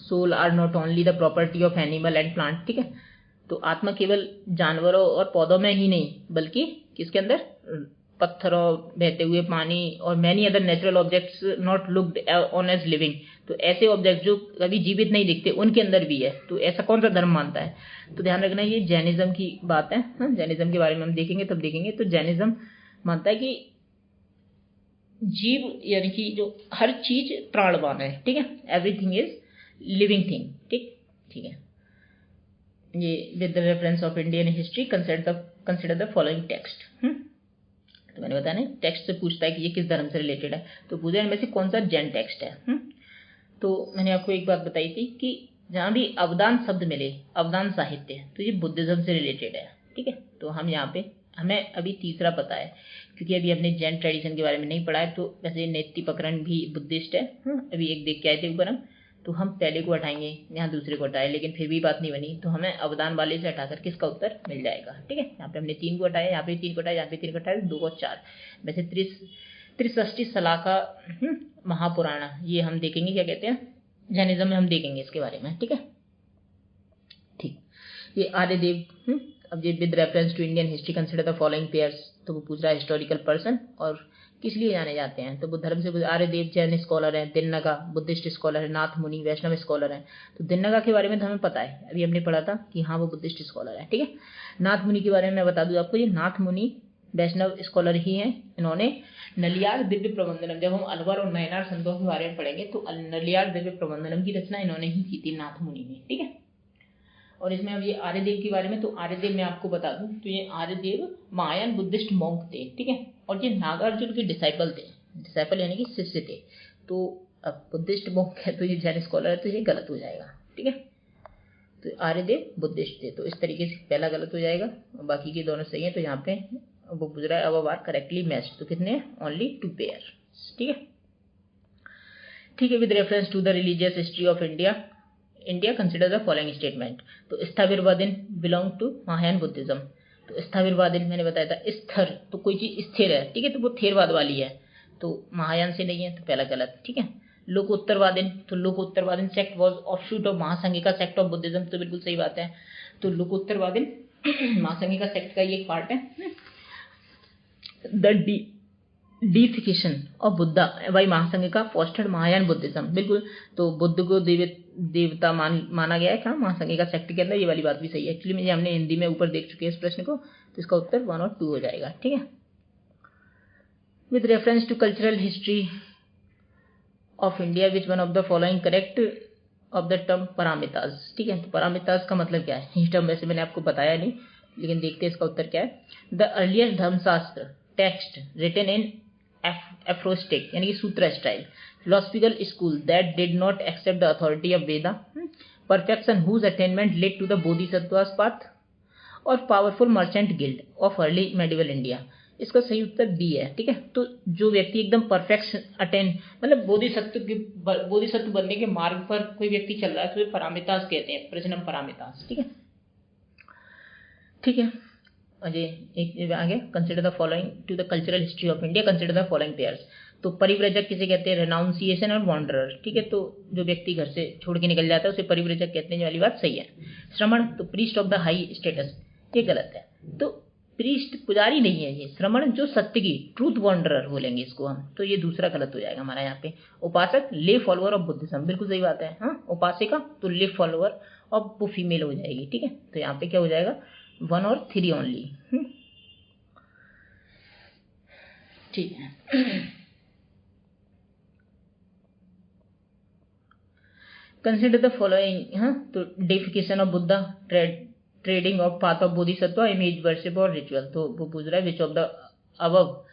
soul are not only the property of animal and plant, ठीक है। तो आत्मा केवल जानवरों और पौधों में ही नहीं, बल्कि किसके अंदर, पत्थरों, बहते हुए पानी और many other natural objects not looked on as living. तो ऐसे ऑब्जेक्ट जो कभी जीवित नहीं दिखते, उनके अंदर भी है। तो ऐसा कौन सा धर्म मानता है, तो ध्यान रखना ये जैनिज्म की बात है। हाँ, जैनिज्म के बारे में हम देखेंगे तब देखेंगे। तो जैनिज्म मानता है कि जीव यानी कि जो हर चीज प्राणवान है, ठीक है, एवरीथिंग इज लिविंग थिंग, ठीक है। ये with the reference of Indian history consider the following text. तो मैंने बताया ना, टेक्स्ट से पूछता है कि ये किस धर्म से रिलेटेड है। तो पूछा इनमें से कौन सा जैन टेक्स्ट है। तो मैंने आपको एक बात बताई थी कि जहां भी अवदान शब्द मिले, अवदान साहित्य, तो ये बुद्धिज्म से रिलेटेड है, ठीक है। तो हम यहाँ पे, हमें अभी तीसरा पता है, क्योंकि अभी हमने जैन ट्रेडिशन के बारे में नहीं पढ़ा है। तो वैसे नेति प्रकरण भी बुद्धिस्ट है, अभी एक देख के आए थे ऊपर हम। तो हम पहले को हटाएंगे, यहाँ दूसरे को हटाए, लेकिन फिर भी बात नहीं बनी। तो हमें अवदान वाले से हटाकर किसका उत्तर मिल जाएगा, ठीक है। यहाँ पे हमने 3 को हटाया, यहाँ पे 3 को हटाया, यहाँ पे 3 को हटाया, 2 और 4। वैसे 63 सलाका महापुराण, ये हम देखेंगे क्या कहते हैं, जैनिज्म में हम देखेंगे इसके बारे में, ठीक है। ठीक, ये आर्यदेव। अब ये with reference to Indian history consider the following pairs. तो वो पूछ रहा है हिस्टोरिकल पर्सन और किस लिए जाने जाते हैं। तो बुद्ध धर्म से आर्यदेव जैन स्कॉलर है, दिन्नगा बुद्धिस्ट स्कॉलर है, नाथ मुनि वैष्णव स्कॉलर है। तो दिन्नगा के बारे में तो हमें पता है, अभी हमने पढ़ा था कि हाँ वो बुद्धिस्ट स्कॉलर है, ठीक है। नाथ मुनि के बारे में मैं बता दूं आपको, ये नाथ मुनि वैष्णव स्कॉलर ही हैं। इन्होंने नलियार दिव्य प्रबंधनम, जब हम अलवर और नयनार संतों के बारे में पढ़ेंगे तो नलियार दिव्य प्रबंधनम की रचना इन्होंने ही की थी, नाथ मुनि ने, ठीक है। और इसमें अब ये आर्यदेव के बारे में, तो आर्यदेव मैं आपको बता दूं, तो ये आर्यदेव महायान बुद्धिस्ट मॉन्क थे, ठीक है। और ये नागार्जुन के डिसाइपल थे, डिसाइपल यानी कि शिष्य थे। तो अब बुद्धिस्ट मॉन्क है तो ये जैन स्कॉलर है, तो ये गलत हो जाएगा, ठीक है। तो आर्यदेव बुद्धिस्ट थे, तो इस तरीके से पहला गलत हो जाएगा, बाकी के दोनों सही है। तो यहाँ पे वो पूछ रहा है अब आर करेक्टली मैच्ड, तो कितने, ओनली 2 पेयर, ठीक है। ठीक है, with reference to the religious history of India consider the following statement. तो Sthaviravadin belong to Mahayana Buddhism. तो स्थाविरवादीन मैंने बताया था, स्थिर तो कोई चीज स्थिर है, ठीक है, तो वो थेरवाद वाली है, तो महायान से नहीं है, तो पहला गलत, ठीक है। लोकोत्तरवादीन, तो Lokottaravadin sect was offshoot of Mahasanghika sect of Buddhism, तो बिल्कुल सही बात है। तो लोकोत्तरवादीन महासंघिका सेक्ट का ये एक पार्ट है। The deification of Buddha by Mahasanghika fostered Mahayana Buddhism, बिल्कुल। तो बुद्ध को देवता माना गया है कहाँ, महासंघिका सेक्ट के अंदर, ये वाली बात भी सही है। एक्चुअली में हमने हिंदी में ऊपर देख चुके हैं इस प्रश्न को, तो इसका उत्तर 1 और 2 हो जाएगा, ठीक है। With reference to cultural history of India which one of the following correct of the term paramitas, ठीक है। तो पारामिताज का मतलब क्या है, ये टर्म वैसे मैंने आपको बताया नहीं, लेकिन देखते हैं इसका उत्तर क्या है। द अर्लियर धर्मशास्त्र टेक्स्ट रिटन इन एफ्रोस्टिक यानी कि सूत्र style philosophical school that did not accept the authority of Veda, perfection whose attainment led to the Bodhisattva's path, और powerful merchant guild of early medieval India. इसका सही उत्तर B है। ठीक है, तो जो व्यक्ति एकदम परफेक्ट अटेन मतलब बोधिसत्व बनने के मार्ग पर कोई व्यक्ति चल रहा है तो वे परामितास कहते हैं, प्रजनम परामितास। ठीक है, ठीक है। अजय एक आगे, consider the following to the cultural history of India, consider the following pairs. तो परिव्रजक किसे कहते हैं? रेनाउंसिएशन और वॉन्डरर। ठीक है, तो जो व्यक्ति घर से छोड़ के निकल जाता है उसे परिव्रजक कहते हैं, ये वाली बात सही है। श्रमण, तो priest of the high status, ये गलत है। तो प्रीस्ट पुजारी नहीं है ये, श्रमण जो सत्य की, ट्रूथ वॉन्डरर बोलेंगे इसको हम, तो ये दूसरा गलत हो जाएगा हमारा यहाँ पे। उपासक, ले फॉलोअर ऑफ बुद्धिज्म, बिल्कुल सही बात है। हाँ, उपासिका तो ले फॉलोअर ऑफ, वो फीमेल हो जाएगी। ठीक है, तो यहाँ पे क्या हो जाएगा? 1 और 3 ओनली। ठीक है। Consider the following. हाँ, तो deification of Buddha, treading of path of Bodhisattva, image worship और रिचुअल। तो वो पूछ रहा है which of the above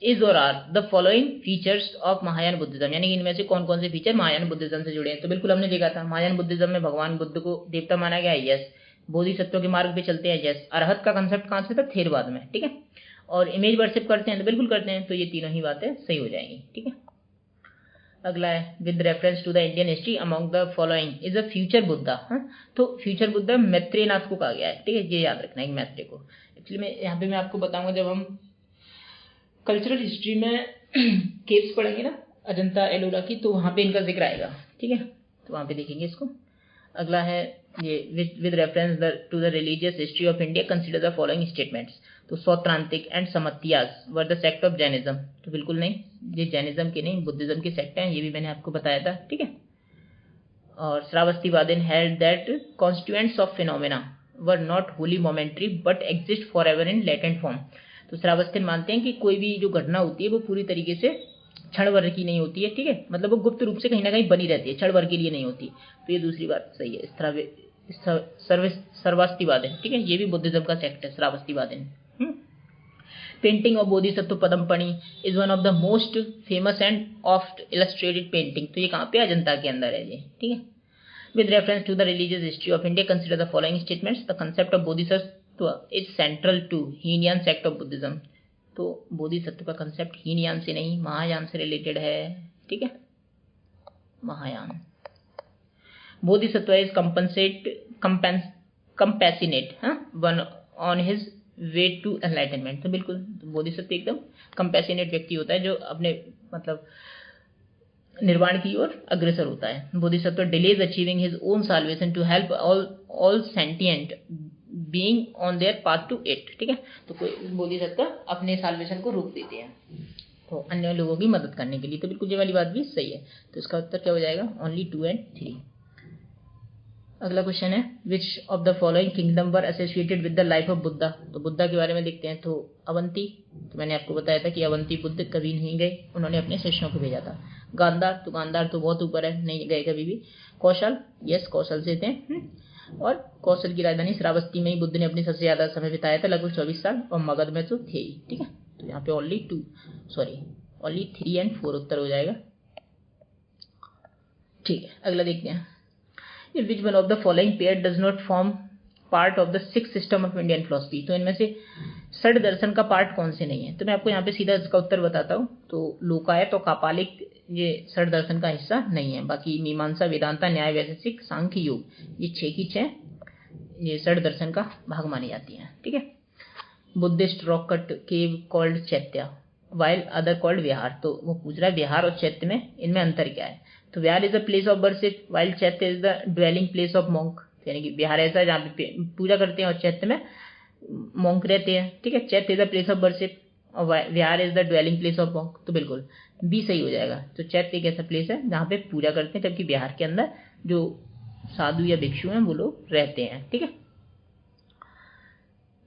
is or are the following features of Mahayana Buddhism, यानी कि इनमें से कौन कौन से फीचर महायान बुद्धिज्म से जुड़े हैं। तो बिल्कुल हमने देखा था, महायान बुद्धिज्म में भगवान बुद्ध को देवता माना गया है, यस। बोधिसत्व के मार्ग पे चलते हैं, यस। अरहत का कंसेप्ट कहां से था? थेरवाद में। ठीक है, और इमेज वर्शिप करते हैं, तो बिल्कुल करते हैं। तो ये तीनों ही बातें सही हो जाएंगी। ठीक है, अगला है with reference to the Indian history among the following is a future Buddha. तो फ्यूचर बुद्धा मैत्रेयनाथ को कहा गया है। ठीक है, ये याद रखना है मैत्रेय को। एक्चुअली मैं यहाँ पे मैं आपको बताऊंगा, जब हम कल्चरल हिस्ट्री में केव्स पढ़ेंगे ना अजंता एलोरा की, तो वहाँ पे इनका जिक्र आएगा। ठीक है, तो वहाँ पे देखेंगे इसको। अगला है ये with reference to the religious history of India consider the following statements. तो Sautrantika and Sammitiyas were the sect of Jainism. तो बिल्कुल नहीं, ये जैनिज्म के नहीं, बुद्धिज्म के सेक्ट हैं, ये भी मैंने आपको बताया था। ठीक है, और Sarvastivadin held that constituents of phenomena were not wholly momentary but exist forever in latent form. तो श्रावस्तिन मानते हैं कि कोई भी जो घटना होती है वो पूरी तरीके से क्षण भर की नहीं होती है। ठीक है, मतलब वो गुप्त रूप से कहीं ना कहीं बनी रहती है, क्षण भर के लिए नहीं होती। तो ये दूसरी बात सही है। श्रावस्तिवादिन, ठीक है, ये भी बुद्धिज्म का सेक्ट है, Sarvastivadin. Painting of Bodhisattva Padmapani is one of the most famous and oft illustrated painting. तो ये कहाँ पे? अजंता के अंदर है ये। ठीक है, with reference to the religious history of India consider the following statements. The concept of bodhisattva is central to Hinayana sect of Buddhism. तो बोधिसत्व का कंसेप्ट हीनयान से नहीं, महायान से रिलेटेड है। ठीक है, Mahayana. Bodhisattva is compassionate one on his way to enlightenment. तो बिल्कुल बोधिसत्व एकदम कंपैसिनेट व्यक्ति होता है, जो अपने मतलब निर्वाण की ओर अग्रसर होता है। Bodhisattva delays achieving his own salvation to help all sentient being on their path to it. ठीक है, तो कोई बोधिसत्व अपने साल्वेशन को रोक देते हैं, तो अन्य लोगों की मदद करने के लिए। तो बिल्कुल ये वाली बात भी सही है। तो इसका उत्तर क्या हो जाएगा? Only 2 and 3। अगला क्वेश्चन है which of the following kingdom were associated with the life of Buddha. तो बुद्धा के बारे में देखते हैं। तो अवंती, तो मैंने आपको बताया था कि अवंती बुद्ध कभी नहीं गए, उन्होंने अपने शिष्यों को भेजा था। गांधार, तो गांधार तो बहुत ऊपर है, नहीं गए कभी भी। कौशल, यस, कौशल से थे। और कौशल की राजधानी श्रावस्ती में ही बुद्ध ने अपने सबसे ज्यादा समय बिताया था, लगभग 24 साल, और मगध में तो थे ही। ठीक है, तो यहाँ पे ओनली 3 and 4 उत्तर हो जाएगा। ठीक है, अगला देखते हैं। Which one of the following pair does not form part of the sixth system of Indian philosophy। तो इनमें से षड दर्शन का पार्ट कौन से नहीं है? तो मैं आपको यहाँ पे सीधा इसका उत्तर बताता हूँ। तो लोकायत और कापालिक ये षड दर्शन का हिस्सा नहीं है। बाकी मीमांसा, वेदांता, न्याय, वैशेषिक, सांख्य, योग, ये 6 की 6 ये षड दर्शन का भाग मानी जाती है। ठीक है, Buddhist rock cut cave called चैत्य वाइल अदर कॉल्ड विहार। तो वो पूछ रहा है विहार और चैत्य में इनमें अंतर क्या है? तो vihara is a place of worship while chaitya is the dwelling place of monk. यानी कि विहार ऐसा है जहाँ पे पूजा करते हैं और चैत्य में मॉन्क रहते हैं। ठीक है, chaitya is the place of worship और vihara is the dwelling place of monk. तो बिल्कुल बी सही हो जाएगा। तो चैत्य एक ऐसा प्लेस है जहाँ पे पूजा करते हैं, जबकि विहार के अंदर जो साधु या भिक्षु हैं वो लोग रहते हैं। ठीक है,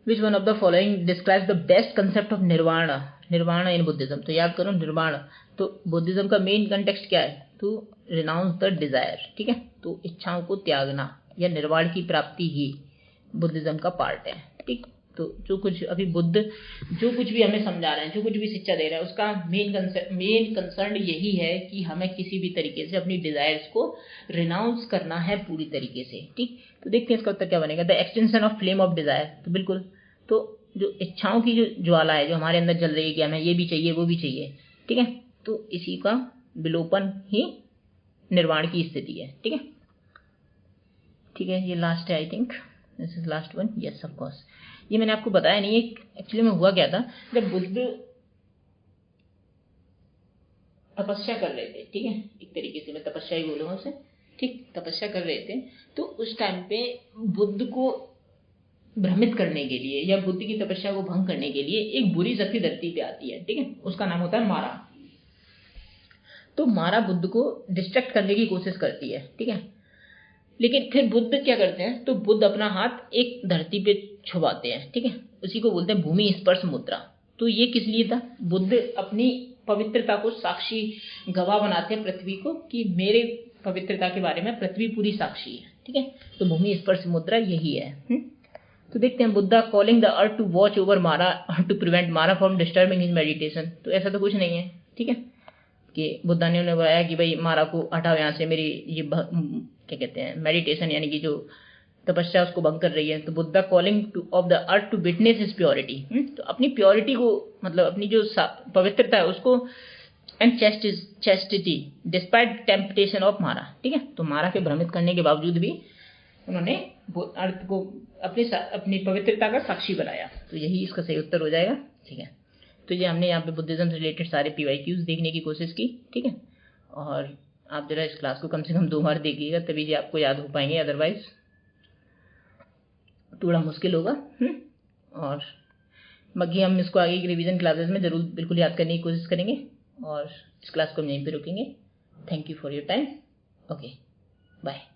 विच one of the following describes the best concept of निर्वाण इन बुद्धिज्म। तो याद करो निर्वाण, तो बुद्धिज्म का मेन कंटेक्स्ट क्या है? तो रिनाउंस द डिजायर। ठीक है, तो इच्छाओं को त्यागना या निर्वाण की प्राप्ति ही बुद्धिज्म का पार्ट है। ठीक, तो जो कुछ अभी बुद्ध जो कुछ भी हमें समझा रहे हैं, जो कुछ भी शिक्षा दे रहे हैं, उसका मेन कंसर्न यही है कि हमें किसी भी तरीके से अपनी डिजायर्स को रिनाउंस करना है पूरी तरीके से। ठीक, तो देखते हैं इसका उत्तर क्या बनेगा। The extension of flame of desire, तो बिल्कुल, तो जो इच्छाओं की जो ज्वाला है जो हमारे अंदर जल रही है कि हमें ये भी चाहिए वो भी चाहिए, ठीक है, तो इसी का विलोपन ही निर्वाण की स्थिति है। ठीक है, ठीक है, ये लास्ट है, I think this is last one, yes of course. ये मैंने आपको बताया नहीं है एक्चुअली में हुआ क्या था। जब बुद्ध तपस्या कर रहे थे, ठीक है, एक तरीके से मैं तपस्या ही बोलूंगा उसे, ठीक, तपस्या कर रहे थे, तो उस टाइम पे बुद्ध को भ्रमित करने के लिए या बुद्ध की तपस्या को भंग करने के लिए एक बुरी शक्ति धरती पे आती है, ठीक है, उसका नाम होता है मारा। तो मारा बुद्ध को डिस्ट्रैक्ट करने की कोशिश करती है, ठीक है, लेकिन फिर बुद्ध क्या करते हैं, तो बुद्ध अपना हाथ एक धरती पे छुपाते हैं, ठीक है, उसी को बोलते हैं भूमि स्पर्श मुद्रा। तो ये किस लिए था, बुद्ध अपनी पवित्रता को साक्षी गवाह बनाते हैं पृथ्वी को कि मेरे पवित्रता के बारे में पृथ्वी पूरी साक्षी है, ठीक है, तो भूमि स्पर्श मुद्रा यही है। तो देखते हैं, Buddha calling the earth to watch over Mara to prevent Mara from disturbing his meditation. तो ऐसा तो कुछ नहीं है, ठीक है, कि बुद्धा ने उन्हें बताया कि भाई मारा को हटाओ यहाँ से, मेरी ये क्या कहते हैं मेडिटेशन यानी कि जो तपस्या उसको भंग कर रही है। तो Buddha calling to of the earth to witness his purity, तो अपनी प्योरिटी को मतलब अपनी जो पवित्रता है उसको, and chastity despite temptation of मारा, ठीक है, तो मारा के भ्रमित करने के बावजूद भी उन्होंने अर्थ को अपनी पवित्रता का साक्षी बनाया। तो यही इसका सही उत्तर हो जाएगा। ठीक है, तो ये हमने यहाँ पे बुद्धिज्म से रिलेटेड सारे PYQs देखने की कोशिश की, ठीक है, और आप जरा इस क्लास को कम से कम 2 बार देखिएगा तभी ये आपको याद हो पाएंगे, अदरवाइज थोड़ा मुश्किल होगा। और बाकी हम इसको आगे की रिवीजन क्लासेस में जरूर बिल्कुल याद करने की कोशिश करेंगे, और इस क्लास को हम यहीं पे रुकेंगे। Thank you for your time, okay, bye.